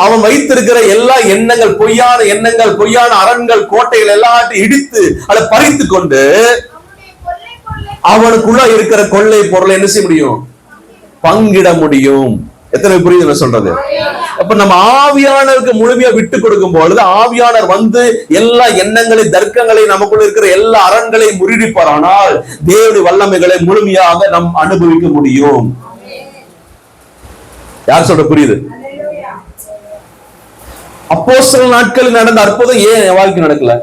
அவன் வைத்திருக்கிற எல்லா எண்ணங்கள், பொய்யான எண்ணங்கள், பொய்யான அரண்கள், கோட்டைகள் எல்லாத்தையும் இடித்து அதை பறித்து கொண்டு அவனுடைய கொள்ளை பொருளை அவனுக்குள்ள இருக்கிற கொள்ளை பொருளை என்ன செய்ய முடியும்? பங்கிட முடியும். எத்தனை புரியுது என்ன சொல்றது? அப்ப நம்ம ஆவியானவருக்கு முழுமையா விட்டு கொடுக்கும் பொழுது ஆவியானவர் வந்து எல்லா எண்ணங்களை, தர்க்கங்களை, நமக்குள்ள இருக்கிற எல்லா அரண்களையும் முறியடிப்பார். ஆனால் தேவனுடைய வல்லமைகளை முழுமையாக நாம் அனுபவிக்க முடியும். யார் சொல்ற புரியுது? அப்போஸ்தலர் நாட்களில் நடந்த அற்புதம் ஏன் என் வாழ்க்கை நடக்கல?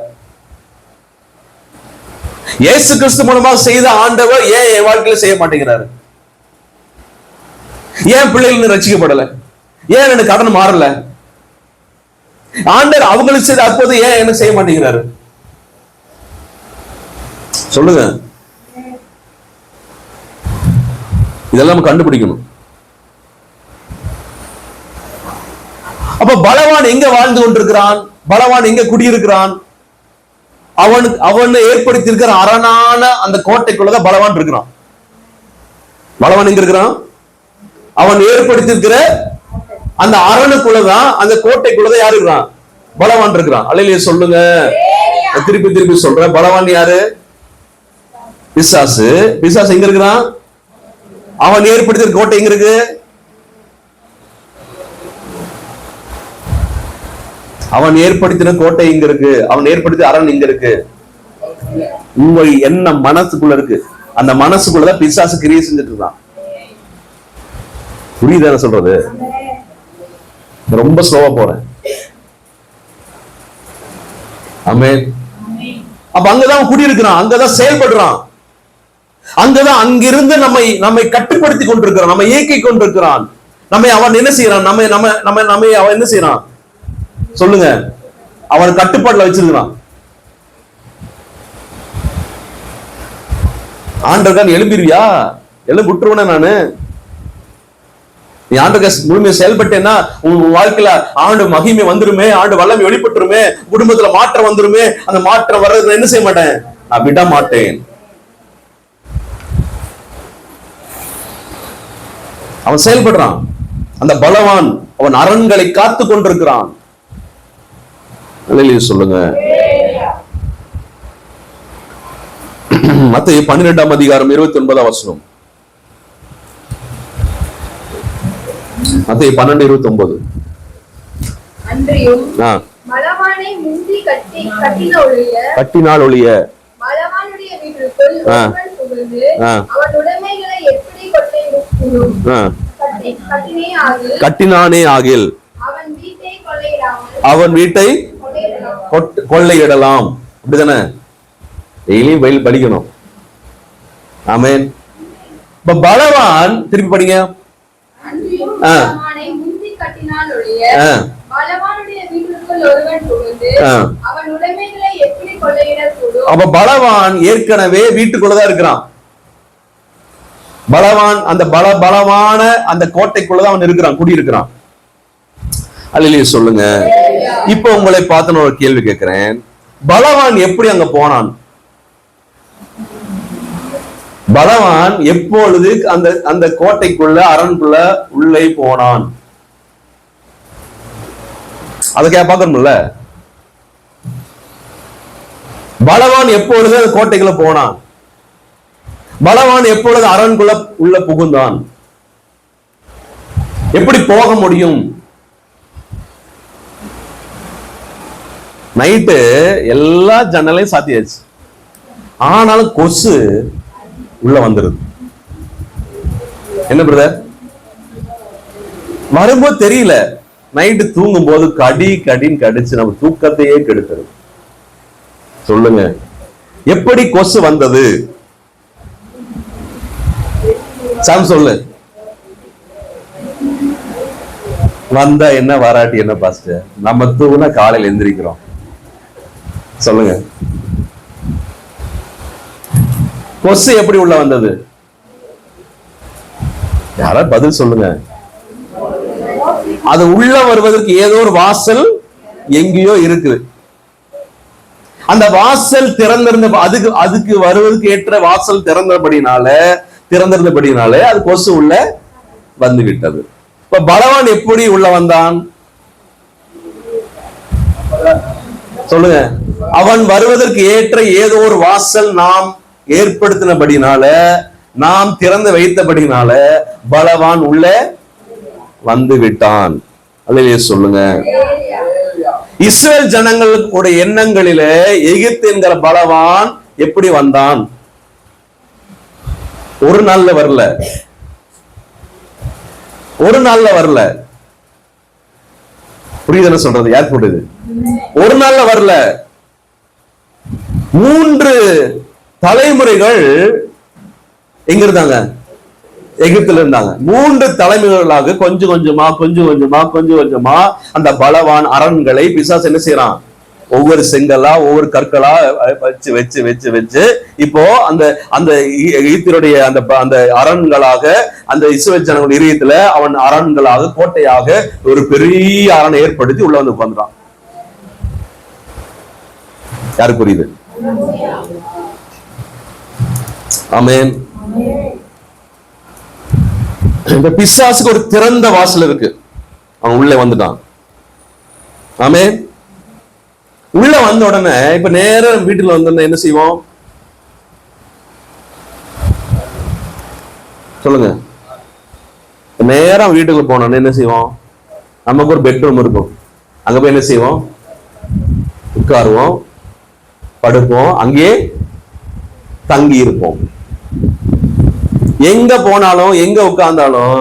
இயேசு கிறிஸ்து மூலமாக செய்த ஆண்டவர் ஏன் என் வாழ்க்கையில செய்ய மாட்டேங்கிறாரு? ஏன் பிள்ளைகள் ரட்சிக்கப்படல? ஏன் எனக்கு கடன் மாறல? ஆண்டவர் அவங்களுக்கு செய்த அற்புதம் ஏன் என்ன செய்ய மாட்டேங்கிறாரு? சொல்லுங்க. இதெல்லாம் நம்ம கண்டுபிடிக்கணும். அப்ப பலவான் எங்க வாழ்ந்து கொண்டிருக்கிறான்? பலவான் எங்க குடியிருக்கிறான்? அவன் ஏற்படுத்தி இருக்கிற அரணான அந்த கோட்டைக்குள்ளதான் பலவான் இருக்கிறான். பலவான் எங்க இருக்கிறான்? அவன் ஏற்படுத்தி இருக்கிற அந்த அரணுக்குள்ளதான், அந்த கோட்டைக்குள்ளதான் யாரு இருக்கிறான்? பலவான் இருக்கிறான். அல்லையா சொல்லுங்க. திருப்பி திருப்பி சொல்றேன். பலவான் யாரு? பிசாசு. பிசாசு எங்க இருக்கிறான்? அவன் ஏற்படுத்திய கோட்டை எங்க இருக்கு? அவன் ஏற்படுத்தின கோட்டை இங்க இருக்கு. அவன் ஏற்படுத்திய அரண் இங்க இருக்கு. உங்க என்ன மனசுக்குள்ள இருக்கு? அந்த மனசுக்குள்ளதான் பிசாசு கிரியை செஞ்சுட்டு இருக்கான். புரியுதா சொல்றது? ரொம்ப ஸ்லோவா போறேன். ஆமென். அப்ப அங்கதான் குடியிருக்கிறான், அங்கதான் செயல்படுறான், அங்கதான் அங்கிருந்து நம்மை கட்டுப்படுத்தி கொண்டிருக்கிறான், நம்ம இயக்கி கொண்டிருக்கிறான். நம்மை அவன் என்ன செய்யறான்? நம்மை அவன் என்ன செய்யறான்? சொல்லுங்க. அவன் கட்டுப்பாட்டுல வச்சிருக்கிறான். ஆண்டவன் எழும்பிருவியா? எல்லாம் விட்டுருவன நானு. நீ ஆண்டு முழுமையை செயல்பட்டேன்னா உன் வாழ்க்கையில ஆண்டு மகிமை வந்துருமே, ஆண்டு வல்லமை வெளிப்பட்டுருமே, குடும்பத்துல மாற்றம் வந்துருமே. அந்த மாற்றம் வர்றது என்ன செய்ய மாட்டேன்? நான் விட மாட்டேன். அவன் செயல்படுறான். அந்த பலவான் அவன் அரண்களை காத்து கொண்டிருக்கிறான். சொல்லுங்க. மத்தேயு 12ஆம் அதிகாரம் 29ஆம் வசனம். மத்தேயு 12:29. அன்றியும் பலவானை முந்தி கட்டினால் ஒழிய பலவானுடைய வீட்டிற்குள் ஒருவன் புகுந்து அவன் உடைமைகளை எப்படி கொள்ளையிடும்? கட்டினானே ஆகில் அவன் வீட்டை கொள்ளையிடலாம். அப்படிதானே? டெய்லியும் பைபிள் படிக்கணும். ஆமென். இப்ப பலவான், திருப்பி படிங்க. அப்ப பலவான் ஏற்கனவே வீட்டுக்குள்ளதான் இருக்கிறான். பலவான் அந்த பலமான அந்த கோட்டைக்குள்ளதான் அவன் இருக்கிறான், குடியிருக்கிறான். அல்லேலூயா சொல்லுங்க. இப்ப உங்களை பார்த்து நான் ஒரு கேள்வி கேட்கிறேன். பலவான் எப்படி அங்க போனான்? பலவான் எப்பொழுது அந்த கோட்டைக்குள்ள, அரண்குள்ள உள்ளே போனான்? அதுக்கு பார்க்கணும்ல. பலவான் எப்பொழுது அந்த கோட்டைக்குள்ள போனான்? பலவான் எப்பொழுது அரண்குள்ள உள்ள புகுந்தான்? எப்படி போக முடியும்? நைட்டு எல்லா ஜன்னலையும் சாத்தியாச்சு, ஆனாலும் கொசு உள்ள வந்துருது. என்ன பிரதர்? வரும்போது தெரியல, நைட்டு தூங்கும் போது கடின்னு கடிச்சு நம்ம தூக்கத்தையே கெடுத்துருது. சொல்லுங்க, எப்படி கொசு வந்தது? சாம் சொல்லு. வந்தா என்ன, வராட்டி என்ன பாஸ்டர்? நம்ம தூங்குனா காலையில் எந்திரிக்கிறோம். சொல்லுங்க, கொசு எப்படி உள்ள வந்தது? யாராவது பதில் சொல்லுங்க. அது உள்ள வருவதற்கு ஏதோ ஒரு வாசல் எங்கேயோ இருக்குது. அந்த வாசல் திறந்திருந்த, அதுக்கு வருவதற்கு ஏற்ற வாசல் திறந்தபடினாலே அது கொசு உள்ள வந்து விட்டது. இப்ப பலவான் எப்படி உள்ள வந்தான் சொல்லுங்க. அவன் வருவதற்கு ஏற்ற ஏதோ ஒரு வாசல் நாம் ஏற்படுத்தினபடினால, நாம் திறந்து வைத்தபடினால பலவான் உள்ள வந்து விட்டான். அல்லேலூயா சொல்லுங்க. இஸ்ரேல் ஜனங்களுடைய எண்ணங்களிலே எகிப்து என்கிற பலவான் எப்படி வந்தான்? ஒரு நாள்ல வரல, ஒரு நாள்ல வரல. புரியுதுன்னு சொல்றது? யார் புரியுது? ஒரு நாள்ல வரல. 3 தலைமுறைகள் எங்க இருந்தாங்க? எகிப்துல இருந்தாங்க. 3 தலைமுறைகளாக கொஞ்சம் கொஞ்சமா அந்த பலவான் அரண்களை பிசாசு என்ன செய்யறான்? ஒவ்வொரு செங்கலா ஒவ்வொரு கற்களா வச்சு இப்போ அந்த அந்த எகிப்தினுடைய அந்த அரண்களாக அந்த இஸ்ரவேல் ஜனங்கள் இதயத்துல அவன் அரண்களாக கோட்டையாக ஒரு பெரிய அரணை ஏற்படுத்தி உள்ள வந்து உட்கார்ந்துட்டான். யாரு புரியுது? ஆமென். இந்த பிசாசுக்கு ஒரு திறந்த வாசல் இருக்கு. அவன் உள்ள வந்துட்டான். ஆமென். உள்ள வந்த உடனே இப்ப நேரம் வீட்டுல வந்தோடனே என்ன செய்வோம் சொல்லுங்க? நேரம் வீட்டுக்குள்ள போனோன்னு என்ன செய்வோம்? நமக்கு ஒரு பெட்ரூம் இருக்கும். அங்க போய் என்ன செய்வோம்? உட்காருவோம், படுப்போம், அங்கேயே தங்கி இருப்போம். எங்க போனாலும் எங்க உட்கார்ந்தாலும்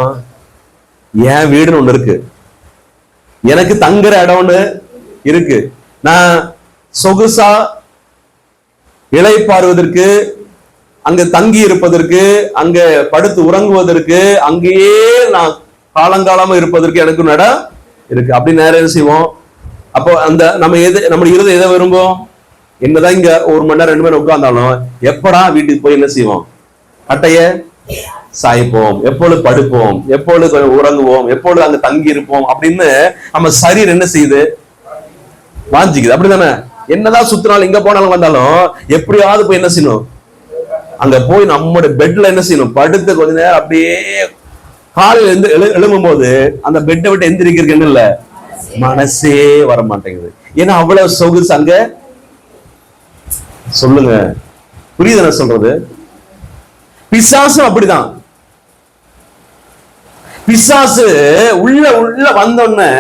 என் வீடுன்னு ஒண்ணு இருக்கு, எனக்கு தங்குற இடம் ஒண்ணு இருக்கு. நான் சொகுசா இளைப்பாறுவதற்கு, அங்க தங்கி இருப்பதற்கு, அங்க படுத்து உறங்குவதற்கு, அங்கேயே நான் காலங்காலமா இருப்பதற்கு எனக்கு ஒரு இடம் இருக்கு. அப்படி நேரம் என்ன செய்வோம்? அப்போ அந்த நம்ம இருதயம் எதை விரும்பும்? என்னதான் இங்க 1 மணி நேரம் 2 மணி நேரம் உட்கார்ந்தாலும் எப்படா வீட்டுக்கு போய் என்ன செய்வோம்? கட்டைய சாய்ப்போம், எப்பொழுது படுப்போம், எப்பொழுது உறங்குவோம், எப்பொழுது அங்க தங்கி இருப்போம் அப்படின்னு நம்ம சரீரம் என்ன செய்யுது? வாஞ்சிக்குது. அப்படிதானே? என்னதான் சுத்தினாலும் எங்க போனாலும் வந்தாலும் எப்படியாவது போய் என்ன செய்யணும்? அங்க போய் நம்மளுடைய பெட்ல என்ன செய்யணும்? படுத்து கொஞ்ச நேரம் அப்படியே காலையில இருந்து எழும்பும் போது அந்த பெட்டை விட்டு எந்திரிக்கிறதுக்கு என்ன இல்ல, மனசே வர மாட்டேங்குது. ஏன்னா அவ்வளவு சொகுசு அங்க. சொல்லுங்க, புரியுது நான் சொல்றது? பிசாசு அப்படிதான். பிசாசு உள்ள வந்தோடனே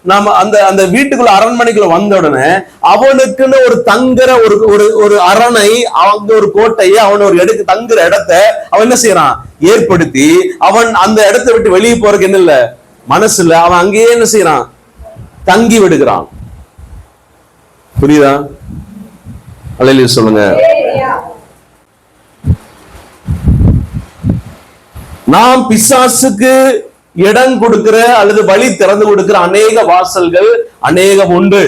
நாம அந்த வீட்டுக்குள்ள அரண்மனைக்குள்ள வந்த உடனே அவனுக்குன்னு ஒரு தங்குற ஒரு அரணை, அவங்க ஒரு கோட்டையை, அவன் ஒரு தங்குற இடத்தை அவன் என்ன செய்யறான்? ஏற்படுத்தி அவன் அந்த இடத்தை விட்டு வெளியே போறதுக்கு என்ன இல்ல, மனசு இல்ல. அவன் அங்கேயே என்ன செய்யறான்? தங்கி விடுகிறான். புரியுதா? அல்லேலூயா சொல்லுங்க. நாம் பிசாசுக்கு இடம் கொடுக்கிற அல்லது வழி திறந்து கொடுக்கிற அநேக வாசல்கள் அநேகம் உண்டு.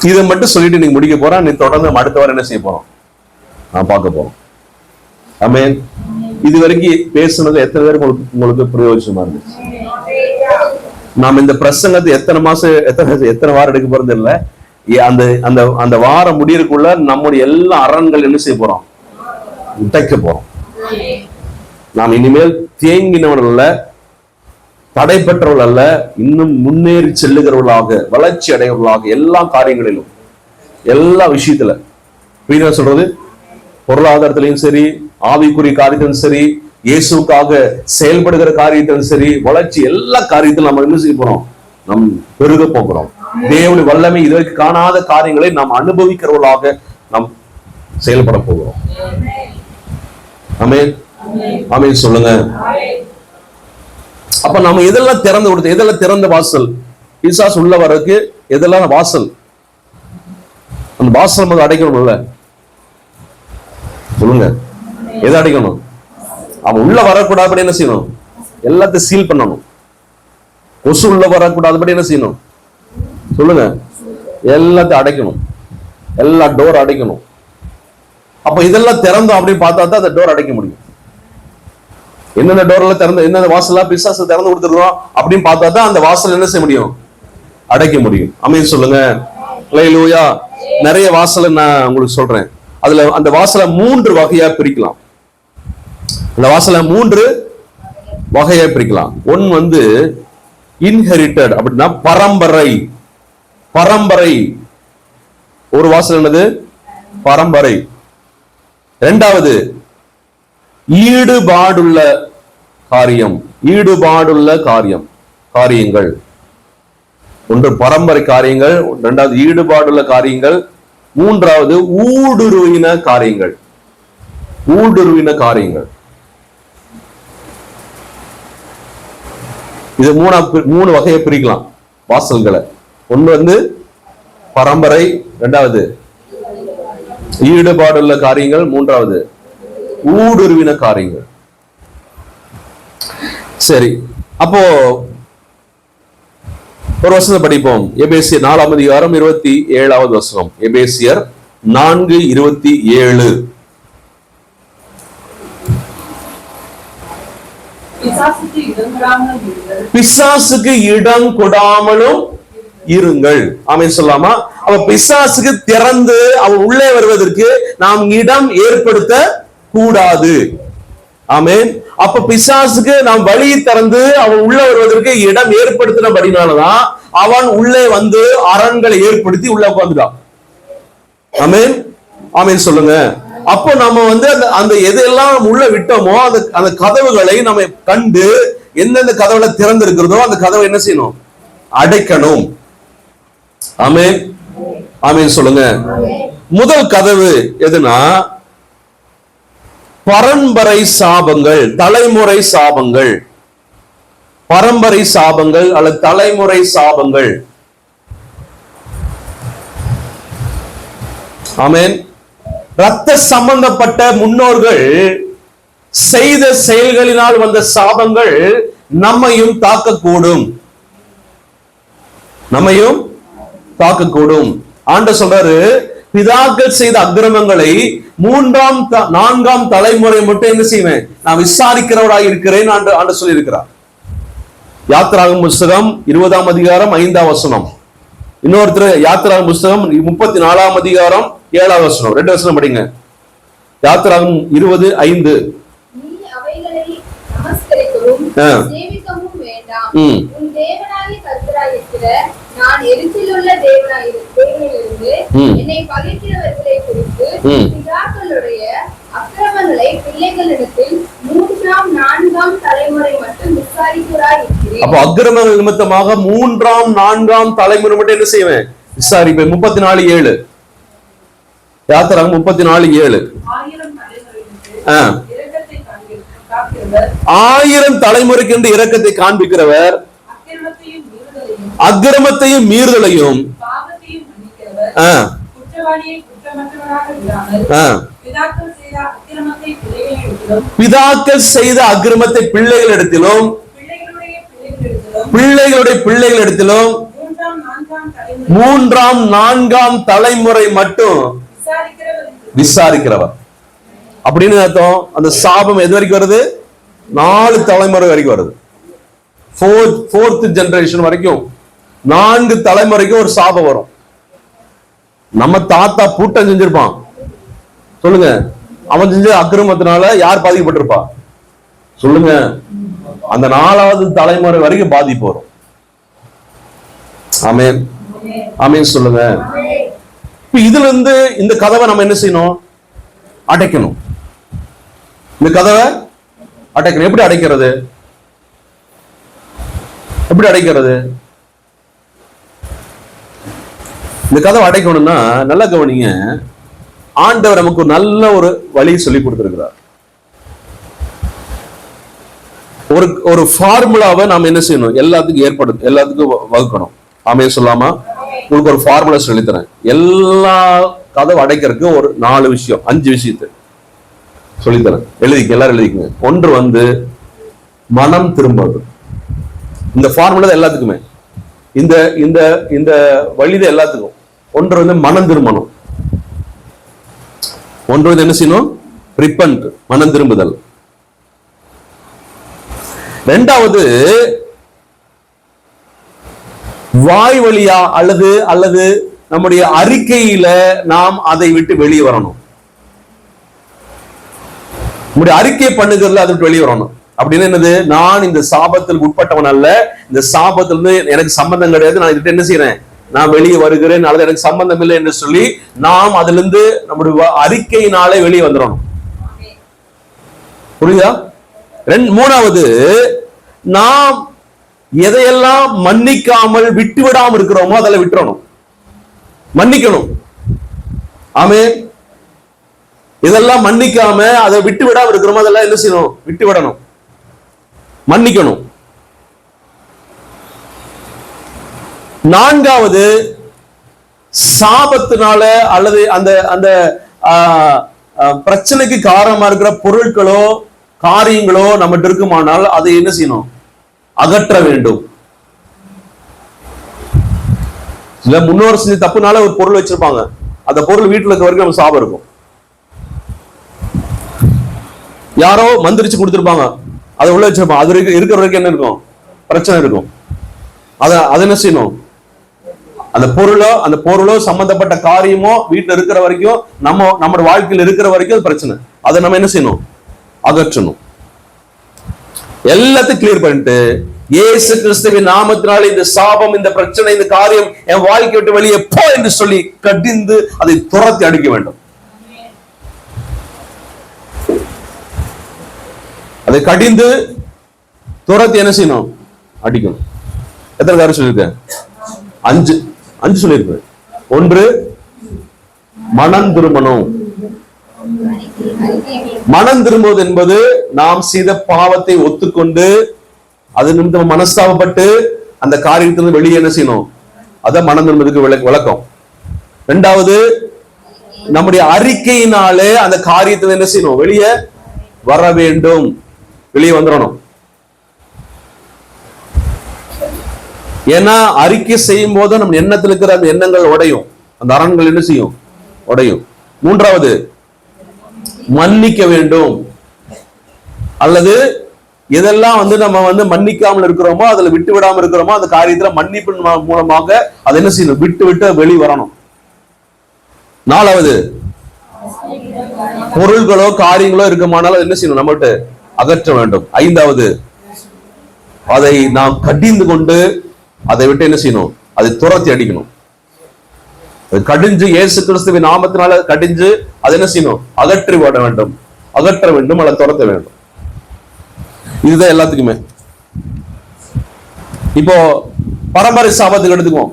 இதை மட்டும் சொல்லிட்டு நீங்க முடிக்க போறா. நீ தொடர்ந்து அடுத்த வாரம் என்ன செய்ய போறோம்? நான் பார்க்க போறோம். ஆமென். இது வரைக்கும் பேசுனது எத்தனை பேர் உங்களுக்கு பிரயோஜனமா இருந்துச்சு? நாம் இந்த பிரசங்கத்தை எத்தனை மாசம் எத்தனை வாரம் எடுக்க போறது இல்ல. அந்த வாரம் முடியறதுக்குள்ள நம்முடைய எல்லா அரண்கள் என்ன செய்ய போறோம்? உடைக்க போறோம். நாம் இனிமேல் தேங்கினவர்கள் அல்ல, தடை பெற்றவர்கள் அல்ல, இன்னும் முன்னேறி செல்லுகிறவர்களாக, வளர்ச்சி அடைகிறவர்களாக, எல்லா காரியங்களிலும், எல்லா விஷயத்துல. புரியுதா சொல்றது? பொருளாதாரத்திலையும் சரி, ஆவிக்குரிய காரியத்திலும் சரி, இயேசுக்காக செயல்படுகிற காரியத்திலும் சரி, வளர்ச்சி எல்லா காரியத்திலும் நம்ம என்ன செய்ய போறோம்? நாம் பெருக போகிறோம். தேவனுடைய வல்லமை இதற்கு காணாத காரியங்களை நாம் அனுபவிக்கிறவர்களாக நாம் செயல்பட போகிறோம். ஆமென். ஆமென் சொல்லுங்க. அப்ப நம்ம எதெல்லாம் திறந்து கொடுத்து, எதெல்லாம் திறந்த வாசல்? பிசாசு உள்ள வர்றதுக்கு எதெல்லாம் வாசல்? அந்த வாசல் நம்ம அடைக்கணும்ல. சொல்லுங்க, எதை அடைக்கணும்? அவன் உள்ள வரக்கூடாதுபடி என்ன செய்யணும்? எல்லாத்தையும் சீல் பண்ணணும். கொசு உள்ள வரக்கூடாதுபடி என்ன செய்யணும்? சொல்லுங்க, எல்லாத்தையும் அடைக்கணும். எல்லா டோர் அடைக்கணும். அப்ப இதெல்லாம் திறந்தோம் அப்படின்னு பார்த்தா தான் அந்த டோர் அடைக்க முடியும். என்னென்ன டோர்ல திறந்து, என்னென்ன வாசலா பிசாசு திறந்து கொடுத்துருக்கோம் அப்படின்னு பார்த்தா தான் அந்த வாசல் என்ன செய்ய முடியும்? அடைக்க முடியும். ஆமென் சொல்லுங்க. அல்லேலூயா. நிறைய வாசலை நான் உங்களுக்கு சொல்றேன். அதுல அந்த வாசலை 3 வகையா பிரிக்கலாம். இந்த வாசல 3 வகையை பிரிக்கலாம். ஒன்னு வந்து இன்ஹெரிட்டட், அப்படின்னா பரம்பரை. பரம்பரை ஒரு வாசல் என்னது? பரம்பரை. இரண்டாவது ஈடுபாடுள்ள காரியம். ஈடுபாடுள்ள காரியங்கள். ஒன்று பரம்பரை காரியங்கள், இரண்டாவது ஈடுபாடுள்ள காரியங்கள், மூன்றாவது ஊடுருவின காரியங்கள். ஊடுருவின காரியங்கள். இது 3 வகையை பிரிக்கலாம் வாசல்களை. ஒன்று வந்து பரம்பரை, இரண்டாவது ஈடுபாடுள்ள காரியங்கள், மூன்றாவது ஊடுருவின காரியங்கள். சரி, அப்போ ஒரு வசனத்தை படிப்போம். எபேசியர் 4ஆம் அதிகாரம் 27வது வசனம். எபேசியர் 4:27. பிசாசுக்கு இடம் கொடாமலும் இருங்கள். ஆமென் சொல்லாமா? அப்ப பிசாசுக்கு திறந்து அவன் உள்ளே வருவதற்கு நாம் இடம் ஏற்படுத்த கூடாது. ஆமென். அப்ப பிசாசுக்கு நாம் வழி திறந்து அவன் உள்ள வருவதற்கு இடம் ஏற்படுத்தினபடினாலதான் அவன் உள்ளே வந்து அரண்களை ஏற்படுத்தி உள்ள உட்கார்ந்துட்டான். ஆமென். ஆமென் சொல்லுங்க. அப்போ நம்ம வந்து அந்த எதையெல்லாம் உள்ள விட்டோமோ அந்த கதவுகளை நம்ம கண்டு எந்தெந்த கதவுல திறந்து இருக்கிறதோ அந்த கதவை என்ன செய்யணும்? அடைக்கணும். ஆமென். ஆமென் சொல்லுங்க. முதல் கதவு எதுனா பரம்பரை சாபங்கள், தலைமுறை சாபங்கள். பரம்பரை சாபங்கள் அல்லது தலைமுறை சாபங்கள். ஆமென். இரத்த சம்பந்தப்பட்ட முன்னோர்கள் செய்த செயல்களினால் வந்த சாபங்கள் நம்மையும் தாக்கக்கூடும். நம்மையும் தாக்கக்கூடும். ஆண்டவர் சொல்றாரு, பிதாக்கள் செய்த அக்கிரமங்களை 3ஆம் 4ஆம் தலைமுறை மட்டும் என்ன செய்வேன்? நான் விசாரிக்கிறவராக இருக்கிறேன் ஆண்டவர் சொல்லி இருக்கிறார். யாத்திராகம புஸ்தகம் 20ஆம் அதிகாரம் 5ஆம் வசனம். இன்னொருத்தர் யாத்திராகம புஸ்தகம் 34ஆம் அதிகாரம் 7ஆம் வசனம். 2 வசனம் படிங்க. யாத்திராகமம் 20:5. நீ அவைகளை நமஸ்கரிக்கவும் சேவிக்கவும் வேண்டாம். உன் தேவனாகிய கர்த்தராயிருக்கிற நான் எரிச்சலுள்ள தேவனிலிருந்து என்னை பகைக்கிறவர்களை குறித்து பிதாக்களுடைய அக்கிரமங்களை பிள்ளைகளிடத்தில் 3ஆம் 4ஆம் தலைமுறை மட்டும் விசாரிக்கிறாய் இருக்கிறேன். அப்போ அக்கிரமங்கள் நிமித்தமாக 3ஆம் 4ஆம் தலைமுறை மட்டும் என்ன செய்வேன்? விசாரிப்பேன். 34:7. யாத்திராகமம் 34:7. 1000 தலைமுறைக்கு என்று இரக்கத்தை காண்பிக்கிறவர், அக்கிரமத்தையும் மீறுதலையும் பிதாக்கள் செய்த அக்கிரமத்தை பிள்ளைகளிடத்திலும் பிள்ளைகளுடைய பிள்ளைகளிடத்திலும் 3ஆம் 4ஆம் தலைமுறை மட்டும் விசாரிக்கிறவர். அப்படின்னு அர்த்தம். அந்த சாபம் எது வரைக்கும் வருது? 4 தலைமுறை வரைக்கும் வருது. 4th ஜெனரேஷன் வரைக்கும், 4 தலைமுறைக்கு ஒரு சாபம் வரும். நம்ம தாத்தா பூட்டம் செஞ்சிருப்பான், சொல்லுங்க, அவன் செஞ்ச அக்கிரமத்தினால யார் பாதிக்கப்பட்டிருப்பா? சொல்லுங்க. அந்த 4வது தலைமுறை வரைக்கும் பாதிப்பு வரும். ஆமென். ஆமென் சொல்லுங்க. இதுல இருந்து இந்த கதவை நம்ம என்ன செய்யணும்? அடைக்கணும். இந்த கதவை அடைக்கணும். எப்படி அடைக்கிறது? எப்படி அடைக்கிறது? இந்த கதவை அடைக்கணும்னா நல்லா கவனிங்க. ஆண்டவர் நமக்கு நல்ல ஒரு வழி சொல்லி கொடுத்திருக்கிறார். ஒரு ஃபார்முலாவை நாம் என்ன செய்யணும்? எல்லாத்துக்கும் வகுக்கணும். ஆமென் சொல்லாமா? உங்களுக்கு ஒரு ஃபார்முலா சொல்லித்தரேன். எல்லா கதவை அடைக்கிறதுக்கு ஒரு 4 விஷயம், 5 விஷயத்தை சொல்லித்தரேன். எல்லாரும் எழுதிக்கங்க. ஒன்று வந்து மனம் திரும்புவது. இந்த ஃபார்முலா எல்லாத்துக்குமே, இந்த இந்த இந்த வழிதான் எல்லாத்துக்கும். ஒன்று வந்து மனம் திரும்பணும். ஒன்று வந்து என்ன செய்யணும்? ரிப்பன்ட், மனம் திரும்புதல். இரண்டாவது வாய் வழியா அல்லது நம்முடைய அறிக்கையில நாம் அதை விட்டு வெளியே வரணும். நம்முடைய அறிக்கை பண்ணுகிறதுல அதுக்கு வெளியே வரணும். அப்படின்னு என்னது, நான் இந்த சாபத்தில் உட்பட்டவன் அல்ல, இந்த சாபத்திலிருந்து எனக்கு சம்பந்தம் கிடையாது, நான் இதுக்கு என்ன செய்யறேன், நான் வெளியே வருகிறேன், அல்லது எனக்கு சம்பந்தம் இல்லை என்று சொல்லி நாம் அதிலிருந்து நம்முடைய அறிக்கையினாலே வெளியே வந்துடணும். புரியுதா? மூணாவது, நாம் எதையெல்லாம் மன்னிக்காமல் விட்டு விடாமல் இருக்கிறோமோ அதெல்லாம் விட்டுறணும், மன்னிக்கணும். ஆமென். இதெல்லாம் மன்னிக்காம அதை விட்டு விடாம இருக்கிறோமோ அதெல்லாம் என்ன செய்யணும், விட்டு விடணும், மன்னிக்கணும். நான்காவது, சாபத்தினால அல்லது அந்த அந்த பிரச்சனைக்கு காரணமா இருக்கிற பொருட்களோ காரியங்களோ நம்மகிட்ட இருக்குமானால் அதை என்ன செய்யணும், அகற்ற வேண்டும். இல்ல முன்னோர் செஞ்ச தப்புனால ஒரு பொருள் வச்சிருப்பாங்க, அந்த பொருள் வீட்டுல இருக்க வரைக்கும் நம்ம சாபம் இருக்கும். யாரோ மந்திரிச்சு கொடுத்திருப்பாங்க, அதை உள்ள வச்சிருப்பாங்க, அது இருக்கிற வரைக்கும் என்ன இருக்கும், பிரச்சனை இருக்கும். அதை என்ன செய்யணும், அந்த பொருளோ சம்பந்தப்பட்ட காரியமோ வீட்டுல இருக்கிற வரைக்கும், நம்ம வாழ்க்கையில் இருக்கிற வரைக்கும் பிரச்சனை, அதை நம்ம என்ன செய்யணும், அகற்றணும். எல்லாத்தையும் கிளியர் பண்ணிட்டு இயேசு கிறிஸ்துவின் நாமத்தினால இந்த சாபம், இந்த பிரச்சனை, இந்த காரியம் என் வாழ்க்கை விட்டு வெளியே போ என்று சொல்லி கடிந்து அதை துரத்தி அடிக்க வேண்டும். அதை கடிந்து துரத்தி என்ன செய்யணும், அடிக்கணும். எத்தனை காரியம் சொல்லியிருக்கேன், 5 சொல்லியிருக்கேன். 1, மனம் திரும்பணும். மனம் திரும்புவது என்பது நாம் செய்த பாவத்தை ஒத்துக்கொண்டு அது நிமித்தம் மனஸ்தாபப்பட்டு அந்த காரியத்திலிருந்து வெளியே என்ன செய்யணும், அத மனம் திரும்புவதற்கு விளக்கம். 2வது, நம்முடைய அறிக்கையினாலே அந்த காரியத்தை என்ன செய்யணும், வெளியே வர வேண்டும், வெளியே வந்துடணும். ஏன்னா அறிக்கை செய்யும் போது நம்ம எண்ணத்தில் இருக்கிற அந்த எண்ணங்கள் உடையும், அந்த அரண்கள் என்ன செய்யும், உடையும். 3வது, மன்னிக்க வேண்டும். அல்லது எதெல்லாம் நம்ம மன்னிக்காமல் இருக்கிறோமோ, அதுல விட்டு விடாம இருக்கிறோமோ, அந்த காரியத்துல மன்னிப்பின் மூலமாக அதை என்ன செய்யணும், விட்டு வெளியே வரணும். 4வது, பொருள்களோ காரியங்களோ இருக்குமானால் என்ன செய்யணும், நம்மகிட்ட அகற்ற வேண்டும். 5வது, அதை நாம் கடிந்து கொண்டு அதை விட்டு என்ன செய்யணும், அதை துரத்தி அடிக்கணும். கடிஞ்சு இயேசு கிறிஸ்துவின் நாமத்தினால கடிஞ்சு அதை என்ன செய்யணும், அகற்றி விட வேண்டும், அகற்ற வேண்டும், அதை துரத்த வேண்டும். இதுதான் எல்லாத்துக்குமே. இப்போ பரம்பரை சாபத்துக்கு எடுத்துக்குவோம்.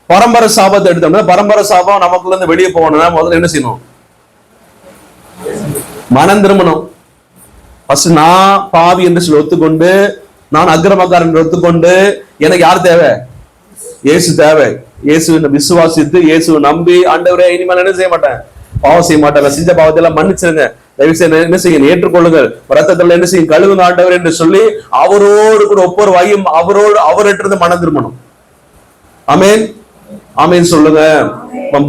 பரம்பரை சாபத்தை எடுத்தோம்னா, பரம்பரை சாபம் நமக்குள்ள இருந்து வெளியே போகணும்னா முதல்ல என்ன செய்யணும், மனம் திரும்பணும். ஃபர்ஸ்ட் நான் பாவி என்று சொல்லி ஒத்துக்கொண்டு, நான் அக்கிரமக்காரன் என்று ஒத்துக்கொண்டு, எனக்கு யார் தேவை, இயேசு தேவை. இயேசுவை விசுவாசித்து இயேசுவை நம்பி, ஆண்டவரே இனிமேல் என்ன செய்ய மாட்டேன், பாவம் செய்ய மாட்டேன், நான் செஞ்ச பாவத்தை எல்லாம் மன்னிச்சிருங்க, தயவு செய்து என்ன செய்யுங்க, ஏற்றுக்கொள்ளுங்கள், ரத்தத்துல என்ன செய்யும், கழுவுங்க ஆண்டவர் என்று சொல்லி அவரோடு கூட ஒவ்வொரு வாயும் அவர்கிட்ட மனம் திரும்பணும். ஆமென், ஆமென் சொல்லுங்க.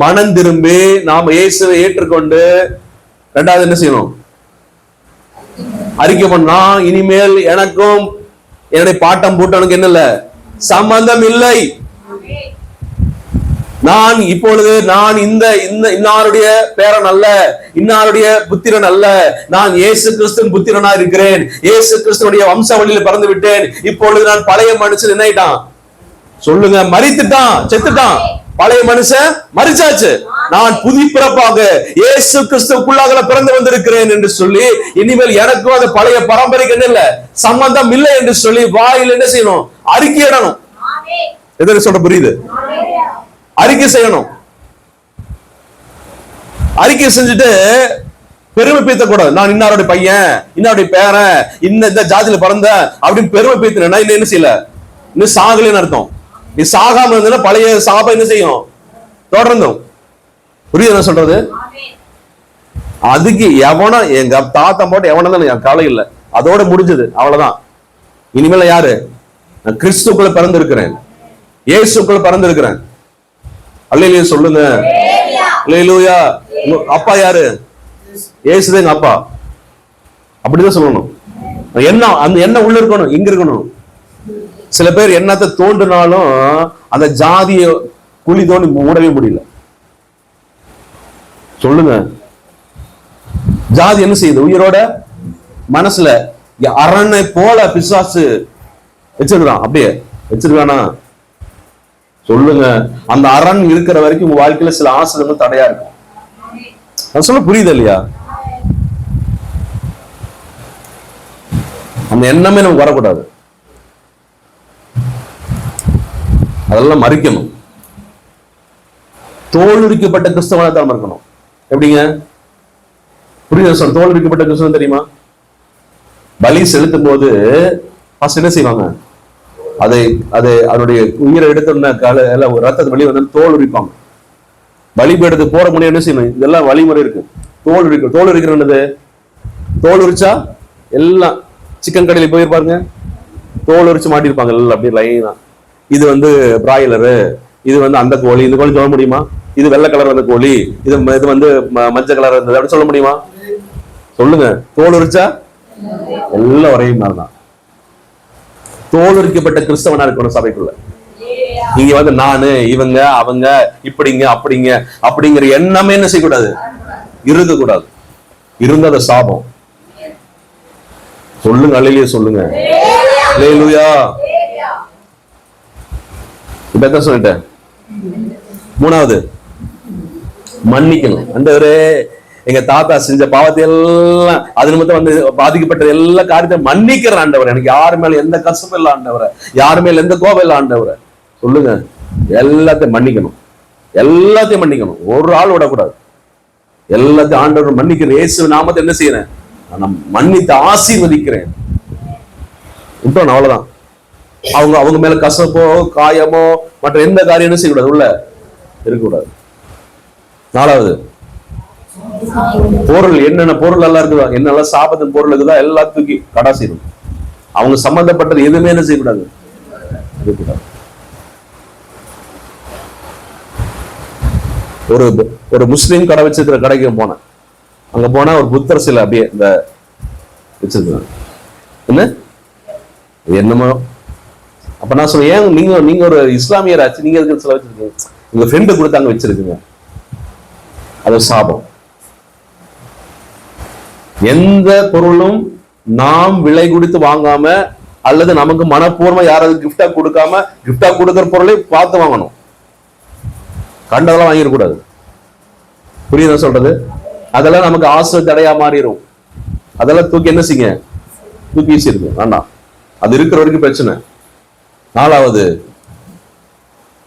மனம் திரும்பி நாம இயேசுவை ஏற்றுக்கொண்டு 2வது என்ன செய்யணும், அறிக்கை பண்ணா, இனிமேல் எனக்கும் என்னுடைய பாட்டம் பூட்டனுக்கு என்ன இல்ல, சம்பந்தம் இல்லை. நான் இப்பொழுது இன்னாருடைய பேரன் அல்ல, இன்னாருடைய புத்திரன் அல்ல, நான் இயேசு கிறிஸ்துவின் புத்திரனா இருக்கிறேன், இயேசு கிறிஸ்துவனுடைய வம்சாவளியில் பிறந்து விட்டேன். இப்பொழுது நான் பழைய மனுஷன் என்ன ஆயிட்டான் சொல்லுங்க, மரித்துட்டான், செத்துட்டான். பழைய மனுஷன் மரிச்சாச்சு, நான் புதி பிறப்பாக இயேசு கிறிஸ்துவுக்குள்ளாக பிறந்து வந்திருக்கிறேன் என்று சொல்லி, இனிமேல் எனக்கும் அந்த பழைய பரம்பரைக்கு என்ன இல்ல, சம்பந்தம் இல்லை என்று சொல்லி வாயில் என்ன செய்யணும், அறிக்கையிடணும். எதிர சொல்ற புரியுது, அறிக்கை செய்யணும். அறிக்கை செஞ்சுட்டு பெருமை பேசக்கூடாது. நான் இன்னாருடைய பையன், இன்னாருடைய பேரன், இந்த ஜாதியில பிறந்த அப்படின்னு பெருமை பேத்தினா என்ன செய்யல, இன்னும் சாகலன்னு அர்த்தம். நீ சாகாம இருந்தா பழைய சாபம் என்ன செய்யும், தொடர்ந்தும். புரியுது என்ன சொல்றது? அதுக்கு எவனா எங்க தாத்தா போட்டு எவனா என் கவலை இல்லை, அதோட முடிஞ்சது, அவ்வளவுதான். இனிமேல யாரு, நான் கிறிஸ்துக்குள்ள பிறந்திருக்கிறேன், இயேசுக்குள்ள பிறந்திருக்கிறேன். அல்லேலூயா சொல்லுங்க. அல்லேலூயா. அப்பா யாரு, இயேசுதான் எங்க அப்பா. அப்படிதான் சொல்லணும். எண்ணம், அந்த எண்ணம் உள்ள இருக்கணும், இங்க இருக்கணும். சில பேர் எண்ணத்தை தோன்றினாலும் அந்த ஜாதிய குழி தோண்டி மூடவே முடியல. சொல்லுங்க, ஜாதி என்ன செய்யுது, உயிரோட மனசுல அரணை போல பிசாசு வச்சிருக்கான். அப்படியே வச்சிருக்கானா சொல்லுங்க. அந்த அரண் இருக்கிற வரைக்கும் உங்க வாழ்க்கையில சில ஆசிரியர்கள் தடையா இருக்கும். நான் சொல்ல புரியுது இல்லையா? அந்த எண்ணமே நமக்கு வரக்கூடாது. அதெல்லாம் மறிக்கணும். தோலுரிக்கப்பட்ட கிறிஸ்தவனா தான் இருக்கணும். எப்படிங்க புரியுது சொல்ற? தோலுரிக்கப்பட்ட கிறிஸ்தவன் தெரியுமா? பலி செலுத்தும் போது என்ன செய்வாங்க? அதனுடைய உயிரை எடுத்த ரத்தத்தை வெளியே வந்து தோல் உரிப்பாங்க. பலிபீடத்துக்கு போற முடியும் என்ன செய்யணும்? இதெல்லாம் வழிமுறை இருக்கு. தோல் உரிக்கிறது. தோல் உரிச்சா எல்லாம் சிக்கன் கடையில போயிருப்பாருங்க, தோல் உரிச்சு மாட்டிருப்பாங்க எல்லாம் அப்படியே லைனா. இது வந்து பிராய்லரு, இது வந்து அந்த கோழி, இந்த கோழி சொல்ல முடியுமா? இது வெள்ளை கலர் வந்த கோழி, இது வந்து மஞ்சள் கலர் இருந்தது அப்படின்னு சொல்ல முடியுமா? சொல்லுங்க. தோல் உரிச்சா எல்லாம் ஒரே மாதிரி தான். தோல் உரிக்கப்பட்ட கிறிஸ்தவனா இருக்கணும் சபைக்குள்ள. இங்க வந்து நானு, இவங்க, அவங்க, இப்படிங்க, அப்படிங்க அப்படிங்கிற எண்ணமே என்ன செய்யக்கூடாது? இருக்கக்கூடாது. இருந்த அந்த சாபம். சொல்லுங்க, அல்லேலூயா சொல்லுங்க. அல்லேலூயா. இப்ப என்ன சொல்லிட்டேன்? மூணாவது, மன்னிக்கணும். ஆண்டவரே, எங்க தாத்தா செஞ்ச பாவத்தை எல்லாம், அது நிமித்தம் வந்து பாதிக்கப்பட்ட எல்லா காரியத்தை மன்னிக்கிற ஆண்டவர். எனக்கு யாரு மேல எந்த கஷ்டமும் இல்லை ஆண்டவரை, யாரு மேல எந்த கோபம் இல்லை ஆண்டவரை. சொல்லுங்க. எல்லாத்தையும் மன்னிக்கணும். எல்லாத்தையும் மன்னிக்கணும். ஒரு ஆள் விடக்கூடாது. எல்லாத்தையும் ஆண்டவர் மன்னிக்கிற இயேசு நாமத்தை என்ன செய்யறேன்? நான் மன்னித்து ஆசீர்வதிக்கிறேன். விட்டோம், அவ்வளவுதான். அவங்க மேல கசப்போ காயமோ மற்ற எந்த காரியம் என்ன செய்யக்கூடாது, உள்ள இருக்கக்கூடாது. நாலாவது, பொருள் என்னென்ன பொருள் எல்லாம் இருக்குதா, என்னெல்லாம் சாபத்தின் பொருள் இருக்குதா எல்லாம் தூக்கி கடாசிடும். அவங்க சம்பந்தப்பட்டது எதுவுமே என்ன செய்யக்கூடாது, இருக்கக்கூடாது. ஒரு முஸ்லீம் கடை வச்சிருக்கிற கடைக்கு போனேன். அங்க போனா ஒரு புத்தர் சிலை அப்படியே இந்த வச்சிருக்காங்க. என்ன என்னமோ அப்ப நான் சொல்ல, ஏன் நீங்க ஒரு இஸ்லாமியராச்சு, நீங்க இருக்கிற சில வச்சிருக்கீங்க, உங்க ஃப்ரெண்டு கொடுத்தாங்க வச்சிருக்குங்க. அது சாபம். எந்த பொருளும் நாம் விலை கொடுத்து வாங்காம அல்லது நமக்கு மனப்பூர்வமா யாராவது கிஃப்டா கொடுக்காம, கிஃப்டா கொடுக்கிற பொருளை பார்த்து வாங்கணும். கண்டதெல்லாம் வாங்கிடக்கூடாது. புரியுதா சொல்றது? அதெல்லாம் நமக்கு ஆசை தடையா மாறிடும். அதெல்லாம் தூக்கி என்ன செய்யுங்க, தூக்கி வீசிருக்கு வேண்டாம். அது இருக்கிற வரைக்கும் பிரச்சனை. நாலாவது,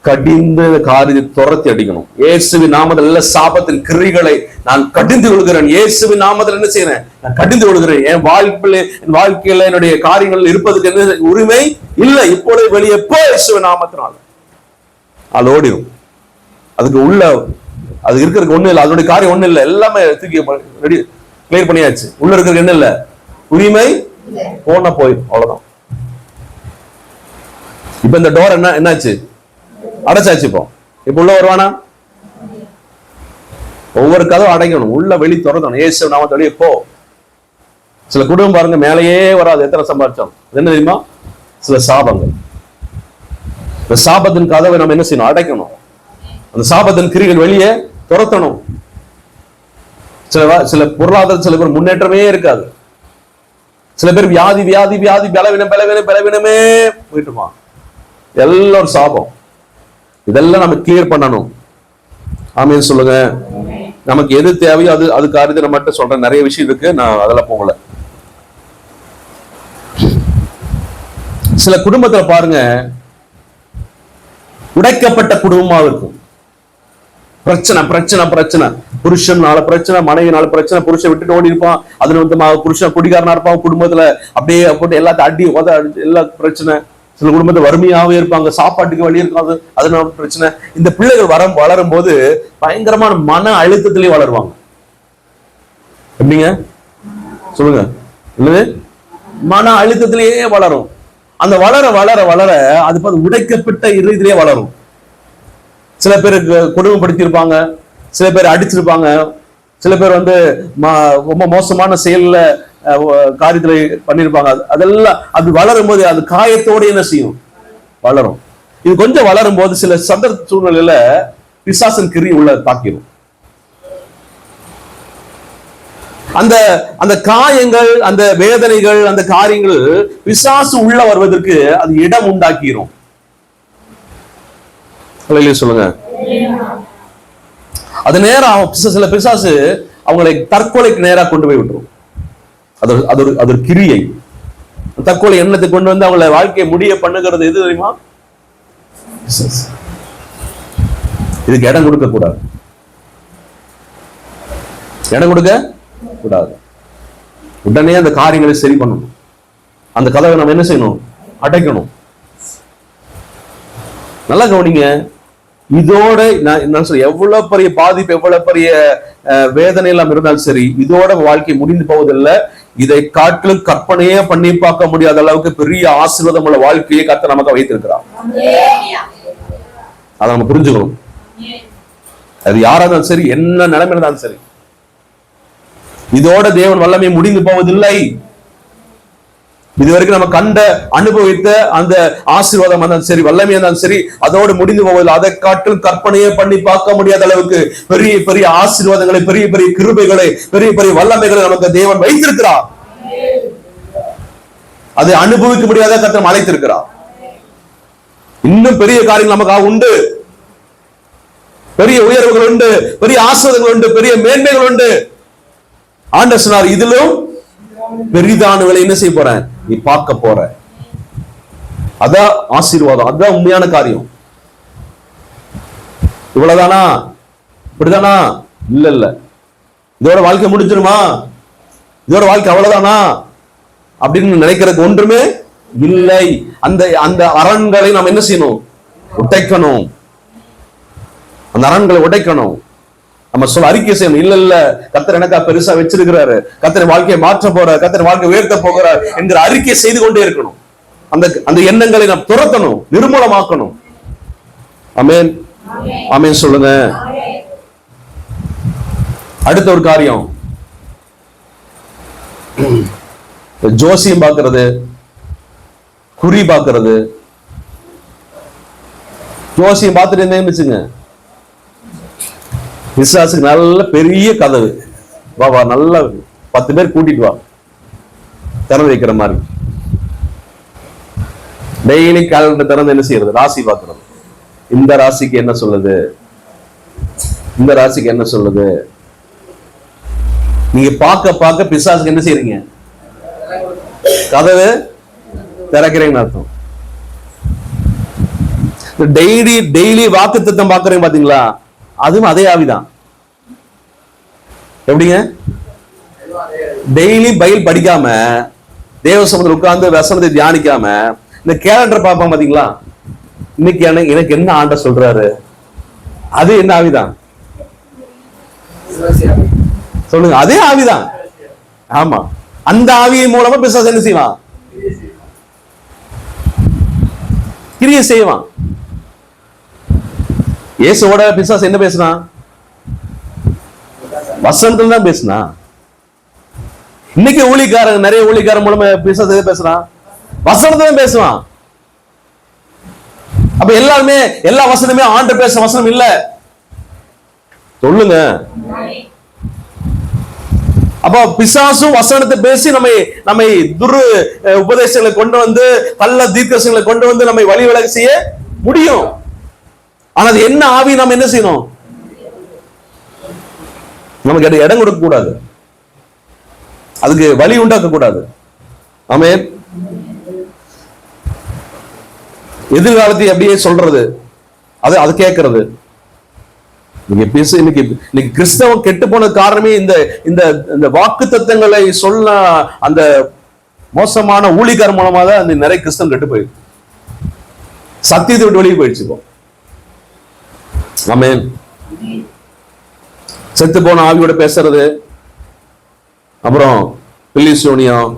கடிந்த காரியத்தை துரத்தி அடிக்கணும். இயேசுவின் நாமத்தில் எல்லா சாபத்தின் கிரிகளை நான் கடிந்து விழுகிறேன். இயேசுவின் நாமத்தில் என்ன செய்யறேன்? நான் கடிந்து விழுகிறேன். என் வாழ்க்கையில என்னுடைய காரியங்கள் இருப்பதுக்கு என்ன உரிமை இல்லை. இப்பொழுது வெளியே போ இயேசுவின் நாமத்தினால. அது ஓடிடும். அதுக்கு உள்ள அது இருக்கிறதுக்கு ஒண்ணு இல்லை. அதனுடைய காரியம் ஒண்ணு இல்லை. எல்லாமே தூக்கி ரெடி கிளியர் பண்ணியாச்சு. உள்ள இருக்கிறது என்ன இல்லை, உரிமை போன போயிடும். அவ்வளவுதான். இப்ப இந்த டோர் என்னாச்சு, அடைச்சாச்சு. இப்ப உள்ள வருவானா? ஒவ்வொரு கதவும் அடைக்கணும், உள்ள வெளி திறக்கணும். ஏசு நாம வெளியே போ. சில குடும்பம் பாருங்க, மேலேயே வராது, எத்தனை சம்பாதிச்சோம். என்ன தெரியுமா? சில சாபங்கள். இந்த சாபத்தின் கதவை நம்ம என்ன செய்யணும்? அடைக்கணும். அந்த சாபத்தின் கிரிகள் வெளியே துரத்தணும். சில பொருளாதார சில பேர் முன்னேற்றமே இருக்காது. சில பேர் வியாதி வியாதி வியாதி பலவீனமே போயிட்டுமா. எல்லாம் சாபம். இதெல்லாம் நம்ம கிளியர் பண்ணணும். ஆமீன் சொல்லுங்க. நமக்கு எது தேவையோ அது காரியத்தை நம்ம மட்டும் சொல்றேன். நிறைய விஷயம் இருக்கு, நான் அதெல்லாம் போகல. சில குடும்பத்துல பாருங்க, உடைக்கப்பட்ட குடும்பமா இருக்கும். பிரச்சனை பிரச்சனை பிரச்சனை, புருஷனால பிரச்சனை, மனைவினால பிரச்சனை, புருஷன் விட்டுட்டு ஓடி இருப்பான். அதுல வந்து புருஷன் குடிகாரனா இருப்பான். குடும்பத்துல அப்படியே போட்டு எல்லாத்தையும் அடி எல்லா பிரச்சனை. சில குடும்பத்துல வறுமையாவே இருப்பாங்க, சாப்பாட்டுக்கு வழி இருக்காது, அதனால பிரச்சனை. இந்த பிள்ளைகள் வளரும் போது பயங்கரமான மன அழுத்தத்திலேயே வளருவாங்க. எப்படிங்க சொல்லுங்க? இல்லது மன அழுத்தத்திலேயே வளரும். அந்த வளர வளர வளர அது பார்த்து உடைக்கப்பட்ட இதயத்திலேயே வளரும். சில பேர் கொடுமைப்படுத்தியிருப்பாங்க, சில பேர் அடிச்சிருப்பாங்க, சில பேர் வந்து ரொம்ப மோசமான செயல்ல காரியத்துல பண்ணிருப்பாங்க. அதெல்லாம் அது வளரும் போது அது காயத்தோடு என்ன செய்யும்? வளரும். இது கொஞ்சம் வளரும் போது சில சந்தர்ப்ப சூழ்நிலையில பிசாசின் கிரி உள்ள தாக்கிடும். அந்த அந்த காயங்கள், அந்த வேதனைகள், அந்த காரியங்கள் பிசாசு உள்ள வருவதற்கு அது இடம் உண்டாக்கிரும். சொல்லுங்க. அது நேரம் சில பிசாசு அவங்களை தற்கொலைக்கு நேரா கொண்டு போய் விட்டுரும். அது ஒரு கிரியை. தற்கொலை எண்ணத்தை கொண்டு வந்து அவங்களை வாழ்க்கையை முடிய பண்ணுகிறது எது தெரியுமா? இதுக்கு இடம் கொடுக்க கூடாது. இடம் கொடுக்க கூடாது. உடனே அந்த காரியங்களை சரி பண்ணணும். அந்த கதவை நம்ம என்ன செய்யணும்? அடைக்கணும். நல்லா கவனிங்க. இதோட நான் சொல்ல, எவ்வளவு பெரிய பாதிப்பு, எவ்வளவு பெரிய வேதனை எல்லாம் இருந்தாலும் சரி, இதோட வாழ்க்கை முடிந்து போவதில்லை. இதை காட்டிலும் கற்பனையே பண்ணி பார்க்க முடியாத அளவுக்கு பெரிய ஆசீர்வாதம் உள்ள வாழ்க்கையை கர்த்தர் நமக்கு வைத்திருக்கிறார். அதை நம்ம புரிஞ்சுக்கணும். அது யாரா இருந்தாலும் சரி, என்ன நிலைமை இருந்தாலும் சரி, இதோட தேவன் வல்லமை முடிந்து போவதில்லை. இதுவரைக்கும் நம்ம கண்ட அனுபவித்த அந்த ஆசீர்வாதம் இருந்தாலும் சரி, வல்லமை இருந்தாலும் சரி, அதோடு முடிந்து போவதில்லை. அதை காட்டிலும் கற்பனையே பண்ணி பார்க்க முடியாத அளவுக்கு பெரிய பெரிய ஆசீர்வாதங்களை, பெரிய பெரிய கிருபைகளை, பெரிய பெரிய வல்லமைகளை நமக்கு தேவன் வைத்திருக்கிறார். அதை அனுபவிக்க முடியாத கர்த்தர் அழைத்திருக்கிறார். இன்னும் பெரிய காரியங்கள் நமக்கு உண்டு. பெரிய உயர்வுகள் உண்டு, பெரிய ஆசீர்வாதங்கள் உண்டு, பெரிய மேன்மைகள் உண்டு. ஆண்டவர் சொன்னார், இதிலும் பெரிதானவளை என்ன செய்ய போறேன்? நீ பார்க்க போற. அதான் ஆசீர்வாதம், அதான் உண்மையான காரியம். இவ்வளவுதானா? இப்படிதானா? இல்ல இல்ல. இதோட வாழ்க்கை முடிஞ்சிருமா? இதோட வாழ்க்கை அவ்வளவுதானா அப்படின்னு நினைக்கிறதுக்கு ஒன்றுமே இல்லை. அந்த அந்த அரண்களை நாம் என்ன செய்யணும்? உடைக்கணும். அந்த அரண்களை உடைக்கணும். நம்ம சொல்ல அறிக்கை செய்யணும். இல்ல இல்ல, கர்த்தர் எனக்கா பெருசா வச்சிருக்கிறாரு, கர்த்தர் வாழ்க்கையை மாற்ற போறார், கர்த்தர் வாழ்க்கை உயர்த்த போகிறார் என்கிற அறிக்கை செய்து கொண்டே இருக்கணும். அந்த அந்த எண்ணங்களை நாம் துரத்தணும், நிர்மூலமாக்கணும். ஆமென், ஆமென் சொல்லுங்க. அடுத்த ஒரு காரியம், ஜோசியம் பார்க்கிறது, குறி பார்க்கிறது. ஜோசியம் பார்த்துட்டு இருந்துச்சுங்க, விசுவாசுக்கு நல்ல பெரிய கதவு, வா வா, நல்ல 10 பேர் கூட்டிட்டு வா, திறந்து வைக்கிற மாதிரி. டெய்லி கேலண்டர் திறந்து என்ன செய்யறது? ராசி பார்க்கறது. இந்த ராசிக்கு என்ன சொல்லுது, இந்த ராசிக்கு என்ன சொல்லுது. நீங்க பார்க்க பார்க்க பிசாசுக்கு என்ன செய்யறீங்க? கதவு திறக்கிறீங்கன்னு அர்த்தம். டெய்லி டெய்லி வாக்குத்தத்தம் பார்க்கறீங்க பாத்தீங்களா? அதுவும் அதே ஆவிதான். எப்படிங்க? டெய்லி பைபிள் படிக்காம, தேவ சமூகத்தில் உட்கார்ந்து வசனத்தை தியானிக்காம, இந்த கேலண்டர் பார்ப்பாங்க பாத்தீங்களா? இன்னைக்கு எனக்கு என்ன ஆண்ட சொல்றாரு, அது என்ன ஆவிதான்? சொல்லுங்க, அதே ஆவிதான். ஆமா, அந்த ஆவியின் மூலமா பிசாசு என்ன செய்வான்? கிரியை செய்வான். இயேசுவோட பிசாசு என்ன பேசினான்? வசனத்துல தான் பேசினா. இன்னைக்கு ஊழியக்காரங்க, நிறைய ஊழியக்காரன் மூலமா பிசாசு எதை பேசுறான்? வசனத்துல தான் பேசுவான். அப்ப எல்லாருமே எல்லா வசனமே ஆண்டு பேச வசனம் இல்ல. சொல்லுங்க. அப்ப பிசாசும் வசனத்தை பேசி நம்மை துரு உபதேசங்களை கொண்டு வந்து, கள்ள தீர்க்கதரிசனங்களை கொண்டு வந்து நம்மை வழி விலக செய்ய முடியும். ஆனா அது என்ன ஆவி நாம் என்ன செய்யணும்? நமக்கு இடம் கொடுக்க கூடாது, அதுக்கு வழி உண்டாக்க கூடாது. ஆமென். எதிர்காலத்தை அப்படியே சொல்றது, அது கேட்கறது. நீங்க பேச இன்னைக்கு கிறிஸ்தவம் கெட்டு போன காரணமே இந்த வாக்கு தத்தங்களை சொல்ல அந்த மோசமான ஊழியக்காரர் மூலமா தான் அந்த நிறைய கிறிஸ்தவம் கெட்டு போயிருக்கு. சத்தியத்தை விட்டு வெளியே போயிடுச்சு. ஆமென். செத்து போன ஆவியோட பேசுறது, அப்புறம் பில்லிசோனியம்,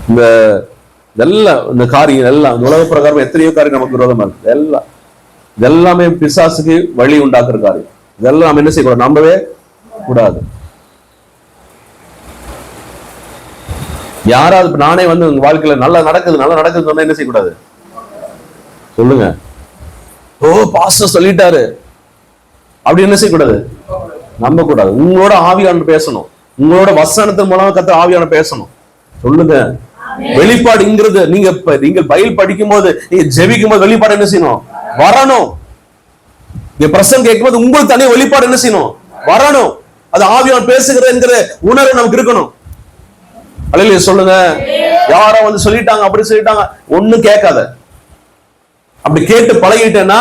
இந்த காரியம் எல்லாம் உலக பிரகாரம் எத்தனையோ காரியம் நமக்கு விரோதமா இருக்கு. இதெல்லாமே பிசாசுக்கு வழி உண்டாக்குற காரியம். இதெல்லாம் நம்ம என்ன செய்யக்கூடாது? நம்பவே கூடாது. யாராவது நானே வந்து உங்க வாழ்க்கையில நல்லா நடக்குது சொன்னா என்ன செய்யக்கூடாது? சொல்லுங்க. ஓ, பாஸ்டர் சொல்லிட்டாரு அப்படி என்ன செய்யக்கூடாது? நம்ப கூடாது. உங்களோட ஆவியானவர் பேசணும். உங்களோட வசனத்தின் மூலமா கர்த்தர் ஆவியான பேசணும். சொல்லுங்க. வெளிப்பாடுங்கிறது நீங்க பைபிள் படிக்கும் போது, நீங்க ஜெபிக்கும் போது வெளிப்பாடு என்ன செய்யணும்? வரணும். நீங்க பிரசங்கம் கேட்கும் போது உங்களுக்கு தனியா வெளிப்பாடு என்ன செய்யணும்? வரணும். அது ஆவியான் பேசுகிறது என்கிற உணர்வு நமக்கு இருக்கணும். அல்லேலூயா சொல்லுங்க. யாரோ வந்து சொல்லிட்டாங்க, அப்படி சொல்லிட்டாங்க, ஒண்ணும் கேட்காத. அப்படி கேட்டு பழகிட்டேன்னா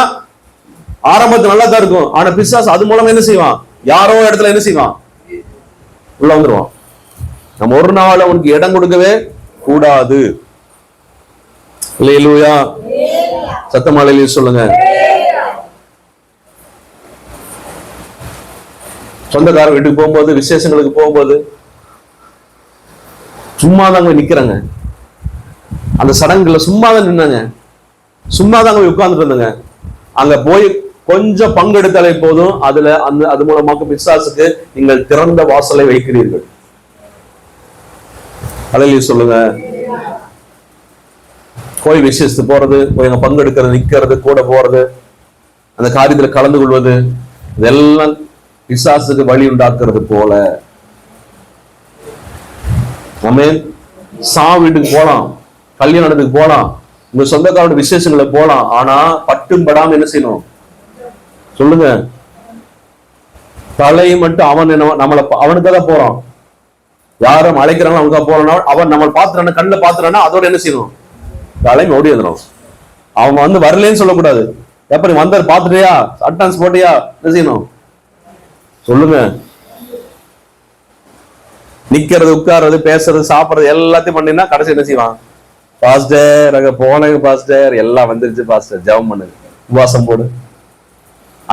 ஆரம்பத்துல நல்லா தான் இருக்கும். ஆனா பிசாசு அது மூலமா என்ன செய்வான்? யாரோ இடத்துல என்ன செய்வான்? உள்ள வந்துருவான். நம்ம ஒரு நாள் அவனுக்கு இடம் கொடுக்கவே கூடாது. அல்லேலூயா. சத்தமா அல்லேலூயா சொல்லுங்க. சொந்தக்கார வீட்டுக்கு போகும்போது, விசேஷங்களுக்கு போகும்போது சும்மாதாங்க நிக்கிறாங்க. அந்த சடங்குல சும்மாதான் நின்னாங்க, சும்மாதாங்க உட்கார்ந்துட்டு இருந்தாங்க. அங்க போய் கொஞ்சம் பங்கெடுத்தாலே போதும், அதுல அது மூலமாக பிசாசுக்கு நீங்கள் திறந்த வாசலை வைக்கிறீர்கள். அல்லேலூயா சொல்லுங்க. கோயில் விசேஷத்துக்கு போறது, போய் அங்க பங்கெடுக்கிறது, நிக்கிறது, கூட போறது, அந்த காரியத்துல கலந்து கொள்வது, இதெல்லாம் பிசாசுக்கு வழி உண்டாக்குறது போல. ஆமென். வீட்டுக்கு போலாம், கல்யாணத்துக்கு போலாம், உங்க சொந்தக்காரோட விசேஷங்களை போலாம். ஆனா பட்டும் படாம என்ன செய்யணும்? சொல்லுங்க. தலை மட்டும் அவன் நம்மளை அவனுக்காக போறான். யாரும் அழைக்கிறாங்க அவனுக்காக போறானா, அவன் நம்ம பாத்துறான, கண்ணில் பாத்துறானா, அதோட என்ன செய்யணும்? தலை ஓடி வந்துடும். அவன் வந்து வரலன்னு சொல்லக்கூடாது. எப்ப நீ வந்தார் பாத்துட்டியா, அட்வான்ஸ் போட்டியா, என்ன செய்யணும்? சொல்லுங்க. நிக்கிறது, உட்கார்றது, பேசுறது, சாப்பிடுறது எல்லாத்தையும் பண்ணினா கடைசி என்ன செய்வான்? பாஸ்டர் அங்க போனேங்க பாஸ்டர், எல்லாம் வந்துருச்சு பாஸ்டர், ஜெபம் பண்ணுங்க, உபவாசம் போடு.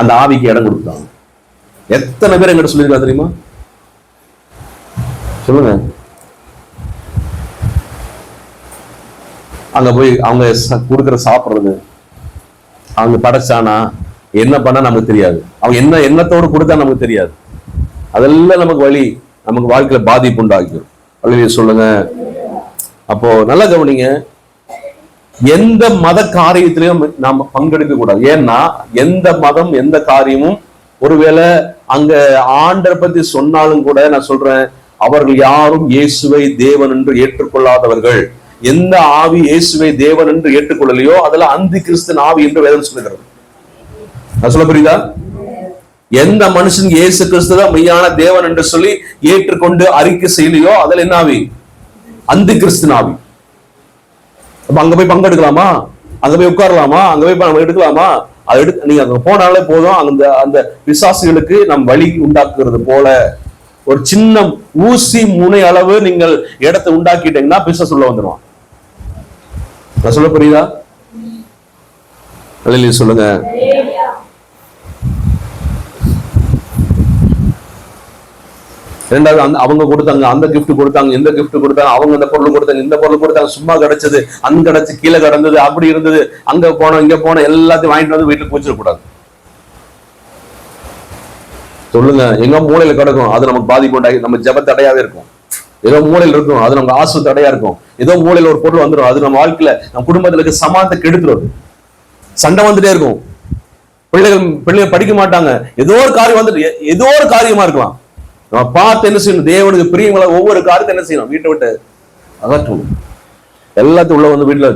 அந்த ஆவிக்கு இடம் கொடுத்தாங்க. எத்தனை பேர் எங்கிட்ட சொல்லியிருக்கா தெரியுமா? சொல்லுங்க. அங்க போய் அவங்க கொடுக்குற சாப்பிடுறது, அவங்க படைச்சானா என்ன பண்ணா நமக்கு தெரியாது, அவங்க என்ன எண்ணத்தோடு கொடுத்தா நமக்கு தெரியாது. அதெல்லாம் நமக்கு வழி, நமக்கு வாழ்க்கையில பாதிப்பு உண்டாக்கும். அல்லேலூயா சொல்லுங்க. அப்போ நல்லா கவனிங்க, எந்த மத காரியத்திலையும் நாம பங்கெடுக்க கூடாது. ஏன்னா எந்த மதம் எந்த காரியமும், ஒருவேளை அங்க ஆண்டரை பத்தி சொன்னாலும் கூட நான் சொல்றேன், அவர்கள் யாரும் இயேசுவை தேவன் என்று ஏற்றுக்கொள்ளாதவர்கள். எந்த ஆவி இயேசுவை தேவன் என்று ஏற்றுக்கொள்ளலையோ அதெல்லாம் அந்தி கிறிஸ்தன் ஆவி என்று வேதம் சொல்லுகிறது. நான் சொல்ல புரியுதா? எந்த மனுஷன் இயேசு கிறிஸ்து தான் மெய்யான தேவன் என்று சொல்லி ஏற்றுக்கொண்டு அறிக்கை செய்யலையோ அதில் என்ன ஆவி? அந்தி கிறிஸ்தன் ஆவி. அப்ப அங்க போய் பங்கெடுக்கலாமா? அங்க போய் உட்காரலாமா? அங்க போய் எடுக்கலாமா? அது நீங்க அங்க போனாலே போதும், அந்த விசுவாசிகளுக்கு நம் வழி உண்டாக்குறது போல ஒரு சின்ன ஊசி முனை அளவு நீங்கள் இடத்தை உண்டாக்கிட்டீங்கன்னா பிசாசு உள்ள வந்துடுவான். நான் சொல்ல புரியுதா? அல்லேலூயா சொல்லுங்க. ரெண்டாவது அவங்க கொடுத்தாங்க, அந்த கிஃப்ட் கொடுத்தாங்க, இந்த கிஃப்ட் கொடுத்தாங்க, அவங்க இந்த பொருள் கொடுத்தாங்க, இந்த பொருள் கொடுத்தாங்க, சும்மா கிடைச்சது, அங்க கிடைச்சு, கீழே கிடந்தது, அப்படி இருந்தது, அங்க போனோம், இங்க போனோம், எல்லாத்தையும் வாங்கிட்டு வந்து வீட்டுக்கு வச்சிடக்கூடாது. சொல்லுங்க. எங்க மூளையில கிடக்கும், அது நமக்கு பாதிப்பு உண்டாகி நம்ம ஜெப தடையாவே இருக்கும். ஏதோ மூளையில இருக்கும், அது நமக்கு ஆசு தடையா இருக்கும். ஏதோ மூளையில ஒரு பொருள் வந்துடும், அது நம்ம வாழ்க்கையில நம்ம குடும்பத்துல இருக்க சமானத்தை கெடுத்துரும். சண்டை வந்துட்டே இருக்கும். பிள்ளைகள் படிக்க மாட்டாங்க, ஏதோ ஒரு காரியம் வந்துட்டு, ஏதோ ஒரு காரியமா இருக்கலாம். நம்ம பார்த்து என்ன செய்யணும்? தேவனுக்கு பிரியங்களா ஒவ்வொரு காரியத்தை என்ன செய்யணும்? வீட்டை விட்டு அகற்றணும். எல்லாத்தையும் உள்ள வந்து வீட்டுல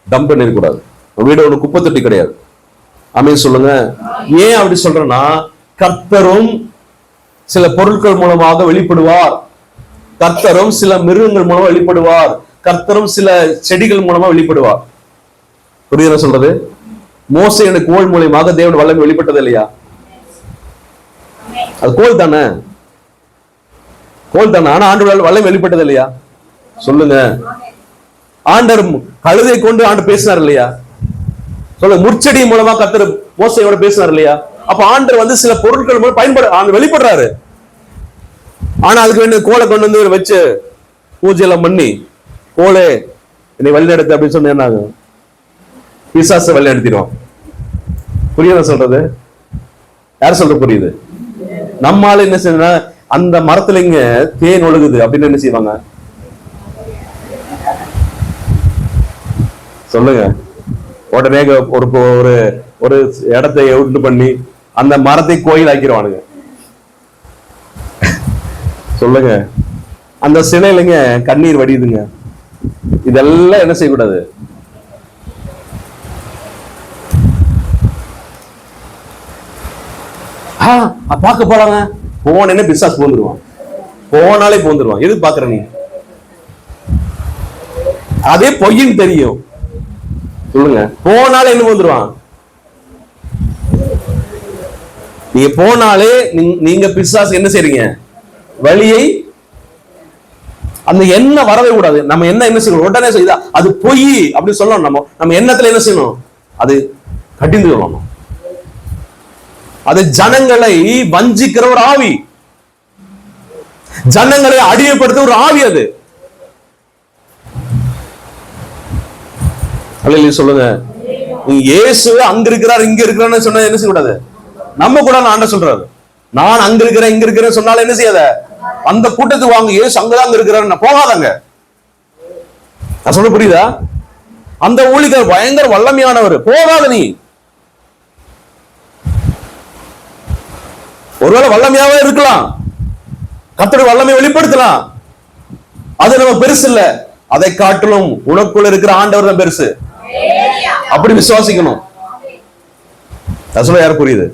டம்ப் பண்ணிடக்கூடாது. வீடு ஒரு குப்பை தொட்டி கிடையாது. ஆமென் சொல்லுங்க. ஏன் அப்படி சொல்றேன்னா, கர்த்தரும் சில பொருட்கள் மூலமாக வெளிப்படுவார், கர்த்தரும் சில மிருகங்கள் மூலமா வெளிப்படுவார், கர்த்தரும் சில செடிகள் மூலமா வெளிப்படுவார். புரியுதா சொல்றது? மோசே எனக்கு கோல் மூலமாக தேவன் வல்லமை வெளிப்பட்டது இல்லையா? அது கோல் தானே, கோல் தானே. ஆனா ஆண்டவர் வல்லமை வெளிப்பட்டது இல்லையா? சொல்லுங்க. ஆண்டவர் கழுதை கொண்டு ஆண்டு பேசினார் இல்லையா? சொல்லுங்க. முற்செடி மூலமா கர்த்தர் மோசையோட பேசினார் இல்லையா? அப்ப ஆண்டவர் வந்து சில பொருட்கள் மூலம் பயன்பட வெளிப்படுறாரு. ஆனா அதுக்கு வேண்டிய கோலை கொண்டு வந்து வச்சு பூஜை எல்லாம் பண்ணி, கோலே என்னை வழி நடத்து அப்படின்னு சொன்னா பிசாச வழி நடத்திடுவான். புரியுதா சொல்றது? யார் சொல்ற புரியுது? நம்மால என்ன செய்யணும்னா, அந்த மரத்துல இங்க தேன் ஒழுகுது அப்படின்னு என்ன செய்வாங்க? சொல்லுங்க. உடனே ஒரு ஒரு இடத்தை உண்டு பண்ணி அந்த மரத்தை கோயில் ஆக்கிடுவானுங்க. சொல்லுங்க. அந்த சிலையிலங்க கண்ணீர் வடியுதுங்க. இதெல்லாம் என்ன செய்யக்கூடாது? பார்க்க போலாங்க. போனே பிசாசு போந்துருவான். போனாலே போந்துருவான். எது பாக்குற நீ? அதே பொய்ன்னு தெரியும். சொல்லுங்க. போனாலே என்ன போந்துருவான்? நீங்க போனாலே நீங்க பிசாசு என்ன செய்றீங்க? வழியை அந்த எண்ணம் வரவே கூடாது. நம்ம என்ன செய்யணும்? உடனே செய்தா அது பொய் அப்படின்னு சொல்லணும். நம்ம எண்ணத்துல என்ன செய்யணும்? அது கட்டிந்து சொல்லணும். அது ஜனங்களை வஞ்சிக்கிற ஒரு ஆவி, ஜனங்களை அடிமைப்படுத்த ஒரு ஆவி. அது அல்ல சொல்லுங்க. இயேசு அங்க இருக்கிறார் இங்க இருக்கிறான்னு சொன்னா என்ன செய்யக்கூடாது? நம்ம கூட ஆண்ட சொல்றாரு, நான் அங்க இருக்கிறேன் இங்க இருக்கிறேன் சொன்னாலும் என்ன செய்யாத? அந்த கூட்டத்துக்கு வாங்க, இயேசு அங்கதான் இருக்கிறாரு போகாதாங்க. நான் சொல்ல புரியுதா? அந்த ஊழியர் பயங்கர வல்லமையானவர், போகாத நீ. ஒருவேளை வல்லமையாவே இருக்கலாம், கர்த்தருடைய வல்லமையை வெளிப்படுத்தலாம். அது நம்ம பெருசு இல்ல, அதை காட்டிலும் உனக்குள்ள இருக்கிற ஆண்டவர் தான் பெருசு. அப்படி விசுவாசிக்கணும். சொல்ல யாரு புரியுது?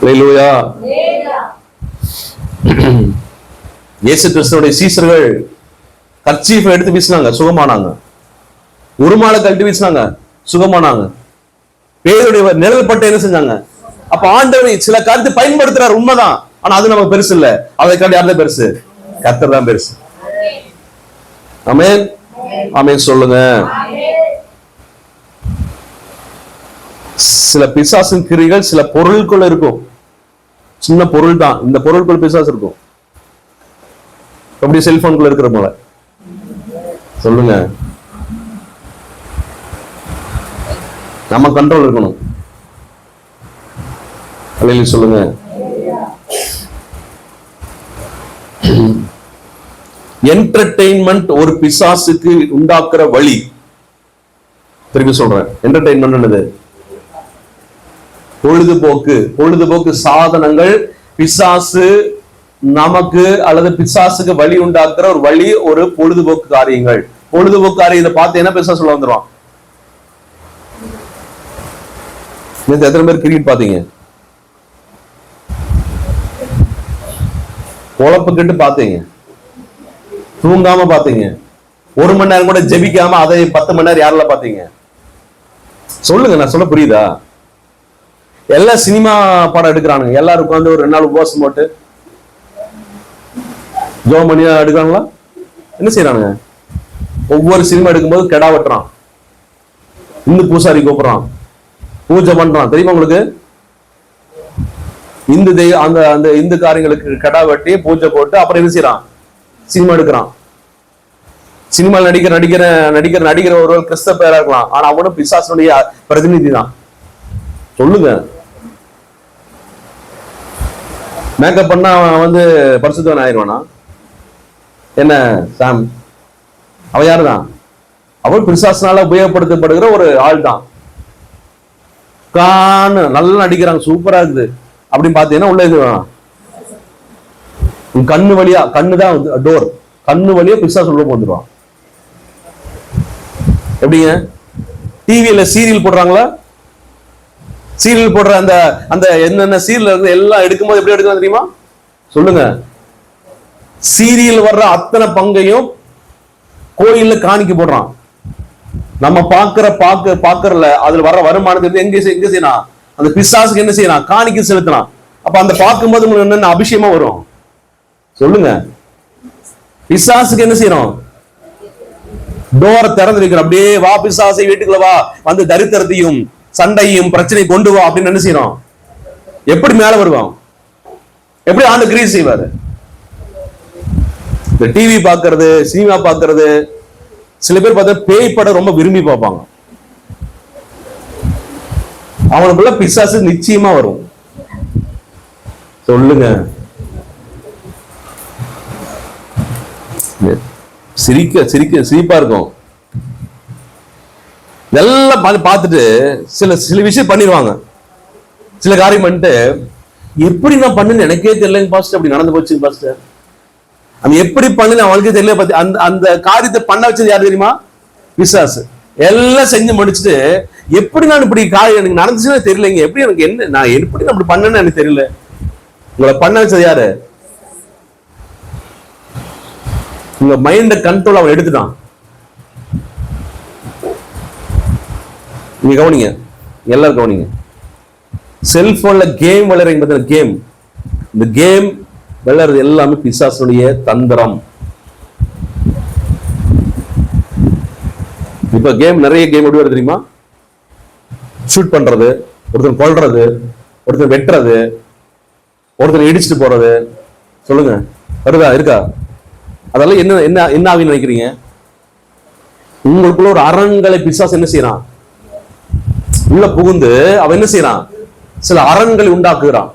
அல்லேலூயா. இயேசு கிறிஸ்துவுடைய சீசர்கள் கர்ச்சீஃபை எடுத்து வீசினாங்க, சுகமானாங்க. உருமாலை கழட்டி வீசினாங்க, சுகமானாங்க. பேருடைய நிழல் பட்டு என்ன செஞ்சாங்க? அப்ப ஆண்டவர் சில கருத்து பயன்படுத்துறாரு, உண்மைதான். ஆனா அது நம்ம பெருசு இல்ல. அதை காட்டி யார்தான் பெருசு? கர்த்தர் தான் பெருசு. ஆமென், ஆமென் சொல்லுங்க. சில பிசாசின் கிரிகள் சில பொருளுக்குள்ள இருக்கும். சின்ன பொருள் தான், இந்த பொருளுக்குள்ள பிசாசு இருக்கும். அப்படி செல்போனுக்குள்ள இருக்கிற போல. சொல்லுங்க. நம்ம கண்ட்ரோல் இருக்கணும். அல்லேலூயா சொல்லுங்க. என்டர்டெயின்மெண்ட் ஒரு பிசாசுக்கு உண்டாக்குற வழி. திரும்பி சொல்றேன், என்டர்டெயின்மெண்ட் என்னது? பொழுதுபோக்கு சாதனங்கள். பிசாசு நமக்கு அல்லது பிசாசுக்கு வழி உண்டாக்குற ஒரு வழி, ஒரு பொழுதுபோக்கு காரியங்கள். பொழுதுபோக்கு காரியத்தை பார்த்து என்ன பிசாசு சொல்ல வந்துடும்? எத்தனை பேர் கிரிக்கெட் பாத்தீங்க? குழப்புக்கிட்டு பாத்தீங்க, தூங்காம பாத்தீங்க, 1 மணி நேரம் கூட ஜெபிக்காம அதை 10 மணி நேரம் யாரெல்லாம் பாத்தீங்க? சொல்லுங்க, நான் சொல்ல புரியுதா? எல்லாம் சினிமா படம் எடுக்கிறானுங்க. எல்லாரும் உட்காந்து ஒரு 2 நாள் உபவாசம் போட்டு ஜோமணியா எடுக்கிறாங்களா? என்ன செய்யறானுங்க? ஒவ்வொரு சினிமா எடுக்கும்போது கெடா வெட்டுறான், இந்து பூசாரி கூப்பிடுறான், பூஜை பண்றான். தெரியுமா உங்களுக்கு? இந்து அந்த இந்து காரியங்களுக்கு கெடா வெட்டி பூஜை போட்டு அப்புறம் என்ன செய்யறான்? சினிமா எடுக்கிறான். சினிமாவில் நடிக்கிற ஒரு கிறிஸ்தவ பேரா இருக்கலாம், ஆனா அவனும் பிசாசுடைய பிரதிநிதி தான். சொல்லுங்க. மேக்கப் பண்ணா அவன் பரிசுத்தவன் ஆயிடுவானா? என்ன சாம்? அவன் யாருதான்? அவன் பிசாசுனால உபயோகப்படுத்தப்படுகிற ஒரு ஆள் தான். நல்லா நடிக்கிறாங்க, சூப்பரா இருக்குது அப்படின்னு பாத்தீங்கன்னா உள்ள இது கண்ணு வழியா, கண்ணுதான் டோர், கண்ணு வழியா பிசாசு உள்ள வந்துடுவான். எப்படிங்க? டிவியில சீரியல் போடுறாங்களா? சீரியல் போடுற அந்த என்னென்ன சீரியல் இருந்து எல்லாம் எடுக்கும்போது எப்படி எடுக்க தெரியுமா? சொல்லுங்க. சீரியல் வர்ற அத்தனை பங்கையும் கோயில்ல காணிக்க போடுறான். நம்ம பாக்குறல அதுல வர்ற வருமானத்தை எங்க செய்யணும்? அந்த பிசாசுக்கு என்ன செய்யணும்? காணிக்க செலுத்தலாம். அப்ப அந்த பார்க்கும்போது உங்களுக்கு என்னென்ன அபிஷேகமா வரும்? சொல்லுங்க. பிசாசுக்கு என்ன செய்யணும்? டோரை திறந்து வைக்கிறோம். அப்படியே வா பிசாசை, வீட்டுக்குள்ள வா, வந்து தரித்திரத்தையும் சண்டையும் பிரச்சனை கொண்டு வா அப்படின்னு என்ன செய்யணும்? எப்படி மேல வருவோம்? எப்படி ஆண்டு கிரியை செய்வாரு? இந்த டிவி பாக்குறது, சினிமா பாக்குறது, சில பேர் பார்த்தா பேய் படம் ரொம்ப விரும்பி பார்ப்பாங்க. அவனுக்குள்ள பிசாசு நிச்சயமா வரும். சொல்லுங்க. சிரிப்பா இருக்கும். இதெல்லாம் பார்த்துட்டு சில விஷயம் பண்ணிடுவாங்க. சில காரியம் பண்ணிட்டு எப்படி நான் பண்ணுன்னு எனக்கே தெரியலங்க பாஸ்டர், அப்படி நடந்து போச்சுங்க பாஸ்டர். அது எப்படி பண்ணுன்னு அவளுக்கே தெரியல. பத்தி அந்த அந்த காரியத்தை பண்ண வச்சது யாரு தெரியுமா? பிசாசு. எல்லாம் செஞ்சு முடிச்சுட்டு எப்படி நான் இப்படி காரியம் எனக்கு நடந்துச்சுன்னு தெரியலைங்க, எப்படி எனக்கு என்ன நான் எப்படி நான் இப்படி பண்ணேன்னு எனக்கு தெரியல. உங்களை பண்ண வச்சது யாரு? உங்க மைண்ட கண்ட்ரோல் அவன் எடுத்துட்டான். நீங்க கவனிங்க, எல்லாரும் கவனிங்க. செல்போன்ல கேம் விளையாடுறீங்க பார்த்தீங்கன்னா, கேம், இந்த கேம் விளையாடுறது எல்லாமே பிசாசுடைய தந்திரம். இப்ப கேம் நிறைய கேம் எப்படி வருது தெரியுமா? ஷூட் பண்றது, ஒருத்தர் கொல்றது, ஒருத்தர் வெட்டுறது, ஒருத்தர் இடிச்சுட்டு போறது. சொல்லுங்க, வருதா? இருக்கா? அதெல்லாம் என்ன என்ன என்ன ஆகுன்னு நினைக்கிறீங்க? உங்களுக்குள்ள ஒரு அரண்களை பிசாசு என்ன செய்யறான்? உள்ள புகுந்து அவன் என்ன செய்யறான்? சில அரண்களை உண்டாக்குகிறான்.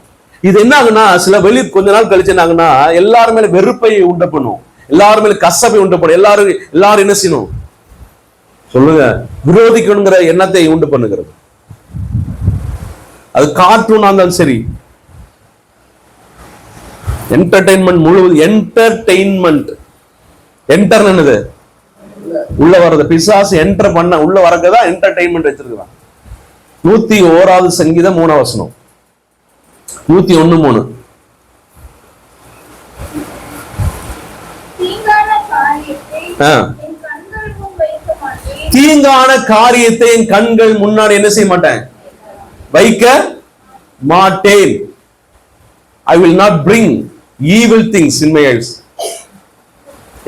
இது என்ன ஆகுனா, சில கொஞ்ச நாள் கழிச்சு என்ன ஆகுனா, எல்லாரும் மேல வெறுப்பை உண்டு பண்ணும், எல்லாரும் மேல கசப்பை உண்டு பண்ணும், எல்லாரும் என்ன செய்யணும்? சொல்லுங்க, விரோதிக்கணுங்கிற எண்ணத்தை உண்டு பண்ணுகிறது. அது கார்ட்டூனா இருந்தாலும் சரி, என்டர்டைன்மெண்ட் முழுவதும் என்டர்டைன்மெண்ட். என்டர் என்னது? உள்ள வர்றது. பிசாசு என்டர் பண்ண உள்ள வரதான் என்டர்டைன்மெண்ட் வச்சிருக்கான். 101வது சங்கீதம் 3வது வசனம், 101:3. தீங்கான காரியத்தை என் கண்கள் முன்னாடி என்ன செய்ய மாட்டேன்? வைக்க மாட்டேன். I will not bring evil things in my eyes.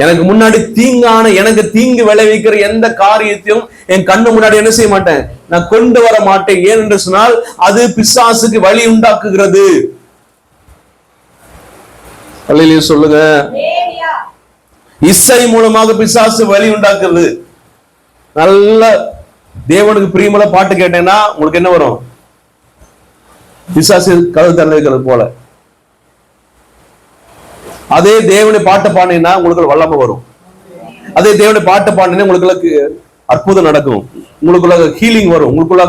எனக்கு முன்னாடி தீங்கான, எனக்கு தீங்கு விளைவிக்கிற எந்த காரியத்தையும் என் கண்ணு முன்னாடி என்ன செய்ய மாட்டேன்? நான் கொண்டு வர மாட்டேன். ஏன் என்று சொன்னால் அது பிசாசுக்கு வழி உண்டாக்குகிறது. அல்லேலூயா சொல்லுங்க. இசை மூலமாக பிசாசு வழி உண்டாக்குறது. நல்ல தேவனுக்கு பிரியமுள்ள பாட்டு கேட்டேன்னா உங்களுக்கு என்ன வரும்? பிசாசு கதவு திறந்திருக்கிறது போல. அதே தேவனுடைய பாட்டை பாடினா உங்களுக்கு வல்லமை வரும். அதே தேவனுடைய பாட்டை பாடினா உங்களுக்கு அற்புதம் நடக்கும், உங்களுக்குள்ள ஹீலிங் வரும், உங்களுக்குள்ள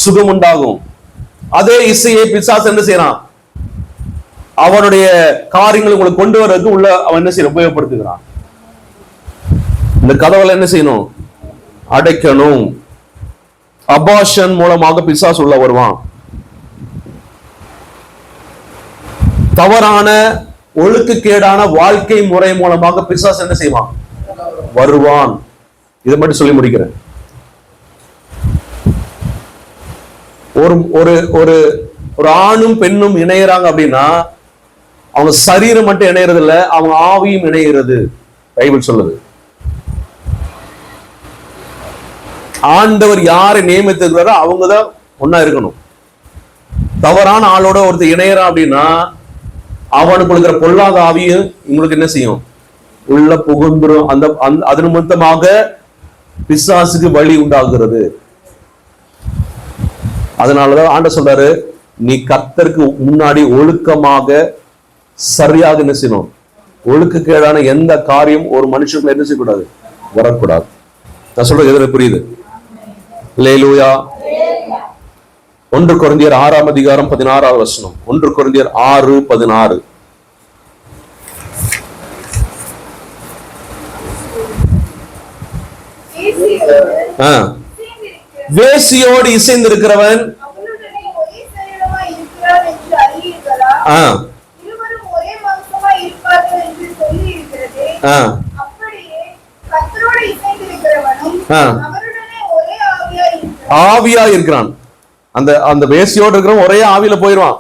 சுகம் உண்டாகும். அதே இசையை பிசாசு என்ன செய்யறான்? அவனுடைய காரியங்களை உங்களுக்கு கொண்டு வர்றதுக்கு உள்ள அவன் என்ன செய்ய உபயோகப்படுத்துகிறான். இந்த கதவுல என்ன செய்யணும்? அடைக்கணும். அபாஷன் மூலமாக பிசாசு உள்ள வருவான். தவறான ஒழுக்கக்கேடான வாழ்க்கை முறை மூலமாக பிசாசு என்ன செய்வான்? வருவான். இதை மட்டும் சொல்லி முடிக்கிறேன். ஒரு ஒரு ஒரு ஒரு ஆணும் பெண்ணும் இணையறாங்க அப்படின்னா அவங்க சரீரம் மட்டும் இணையறது இல்ல, அவங்க ஆவியும் இணைகிறது. பைபிள் சொல்லுது. ஆண்டவர் யாரை நியமித்திருக்கிறாரோ அவங்கதான் ஒன்னா இருக்கணும். தவறான ஆளோட ஒருத்தர் இணையறான் அப்படின்னா அவனுக்கு இருக்கிற பொல்லாத ஆவியும் உங்களுக்கு என்ன செய்யும்? உள்ள புகுந்துரும். அந்த அதன் மொத்தமாக பிசாசுக்கு வழி உண்டாகிறது. அதனாலதான் ஆண்டவர் சொல்றாரு, நீ கர்த்தருக்கு முன்னாடி ஒழுக்கமாக சரியாக என்ன செய்யணும்? ஒழுக்கக்கேடான எந்த காரியம் ஒரு மனுஷனுக்கு என்ன செய்யக்கூடாது? வரக்கூடாது. நான் சொல்றது எதுல புரியுது? அல்லேலூயா. 1 கொரிந்தியர் 6ஆம் அதிகாரம் 16வது வசனம். 1 கொரிந்தியர் 6:16. வேசியோடு இசைந்திருக்கிறவன் ஆவியா இருக்கிறான். அந்த அந்த வேசியோடு இருக்கிறவன் ஒரே ஆவியில போயிடுவான்.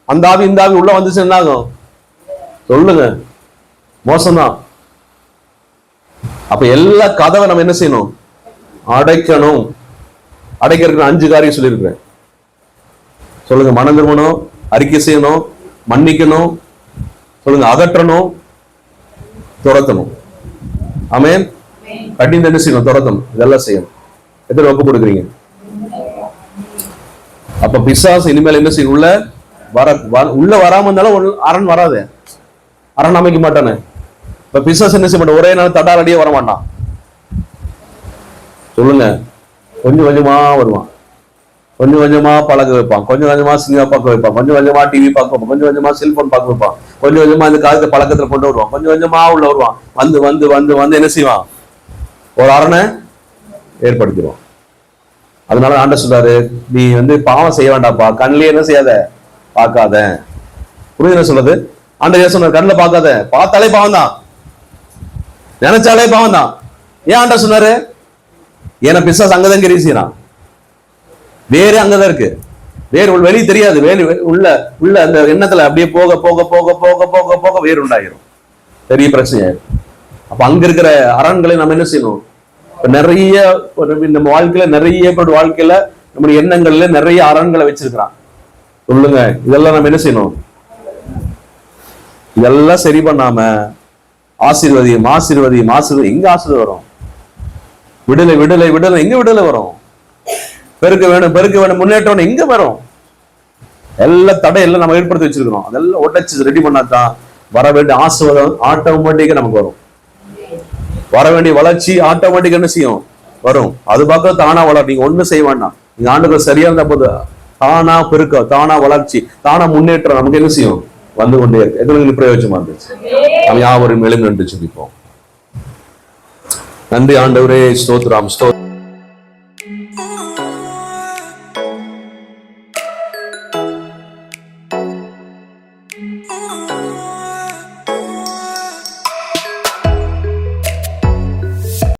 அந்த ஆவி இந்த ஆவி உள்ள வந்துச்சு என்ன ஆகும்? சொல்லுங்க, மோசம்தான். அப்ப எல்லா கதவை நம்ம என்ன செய்யணும்? அடைக்கணும். அடைக்கிறதுக்கு 5 காரியம் சொல்லியிருக்கிறேன். சொல்லுங்க, மனம் திரும்பணும், அறிக்கை செய்யணும், மன்னிக்கணும், சொல்லுங்க, அகற்றணும், துரத்தணும். ஆமென். கடிந்து என்ன செய்யணும்? துரத்தணும். இதெல்லாம் செய்யணும். எத்தனை ஒப்பு கொடுக்குறீங்க? அப்ப பிசாசு இனிமேல் என்ன செய்யும்? உள்ள வராம இருந்தாலும் அரண் வராது, அரண் அமைக்க மாட்டானே. இப்ப பிசாசு என்ன செய்ய மாட்டான்? ஒரே நாள் தடாலடியே வரமாட்டான். சொல்லுங்க, கொஞ்சம் கொஞ்சமா வருவான். கொஞ்சம் கொஞ்சமா பழக வைப்பான், கொஞ்சம் கொஞ்சமா சினிமா பார்க்க வைப்பான், கொஞ்சம் கொஞ்சமா டிவி பார்க்க வைப்பான், கொஞ்சம் கொஞ்சமா செல்போன் பார்க்க வைப்பான், கொஞ்சம் கொஞ்சமா இந்த காலத்து பழக்கத்துல கொண்டு வருவான், கொஞ்சம் கொஞ்சமா உள்ள வருவான். வந்து வந்து வந்து வந்து என்ன செய்வான்? ஒரு அரணை ஏற்படுத்திடுவான். அதனால ஆண்டவர் சொல்றாரு, நீ பாவம் செய்ய வேண்டாம்ப்பா, கண்ணிலே என்ன செய்யாத, பார்க்காத. புரியுது சொல்றது? ஆண்டவர் சொன்னார், கண்ணில் பார்க்காத, பார்த்தாலே பாவம் தான், நினைச்சாலே பாவம் தான். ஏன் ஆண்டவர் சொன்னாரு? ஏன்னா பிசாசு அங்கதான் கிரியை செய்யறான், வேறு அங்கதான் இருக்கு, வேறு வெளியே தெரியாது, வேறு உள்ள உள்ள அந்த எண்ணத்துல அப்படியே போக போக போக போக போக போக வேறு உண்டாயிரும், பெரிய பிரச்சனை. அப்ப அங்க இருக்கிற அரண்களை நம்ம என்ன செய்யணும்? நிறைய நம்ம வாழ்க்கையில, நிறைய பேர் வாழ்க்கையில நம்முடைய எண்ணங்கள்ல நிறைய அரண்களை வச்சிருக்கிறான். சொல்லுங்க, இதெல்லாம் நம்ம என்ன செய்யணும்? இதெல்லாம் சரி பண்ணாம ஆசீர்வதியும் ஆசீர்வதியும் ஆசீர்வதி, எங்க ஆசீர்வாதம் வரும்? விடுதலை விடுதலை விடுதலை, எங்க விடுதலை வரும்? பெருக்க வேணும் பெருக்க வேணும், முன்னேற்றம் எங்க வரும்? எல்லா தடையெல்லாம் நம்ம ஏற்படுத்தி வச்சிருக்கிறோம். அதெல்லாம் உடைச்சு ரெடி பண்ணாதான் வர வேண்டிய ஆசீர்வாதம் ஆட்டோமேட்டிக்கா நமக்கு வரும். வர வேண்டிய வளர்ச்சி ஆட்டோமேட்டிக்கா என்ன செய்யும்? வரும். அது பார்க்க தானா வளரும். நீங்க ஒண்ணு செய்ய வேண்டாம், நீங்க ஆண்டுகள் சரியா இருந்த போது தானா பெருக்க, தானா வளர்ச்சி, தானா முன்னேற்றம் நமக்கு என்ன செய்யும்? வந்து கொண்டே இருக்கு. எங்களுக்கு பிரயோஜனமா இருந்துச்சு. நம்ம யாவரும் எழுந்து நின்று ஜெபிப்போம். நன்றி ஆண்டவரே, ஸ்தோத்திரம் ஸ்தோத்திரம்.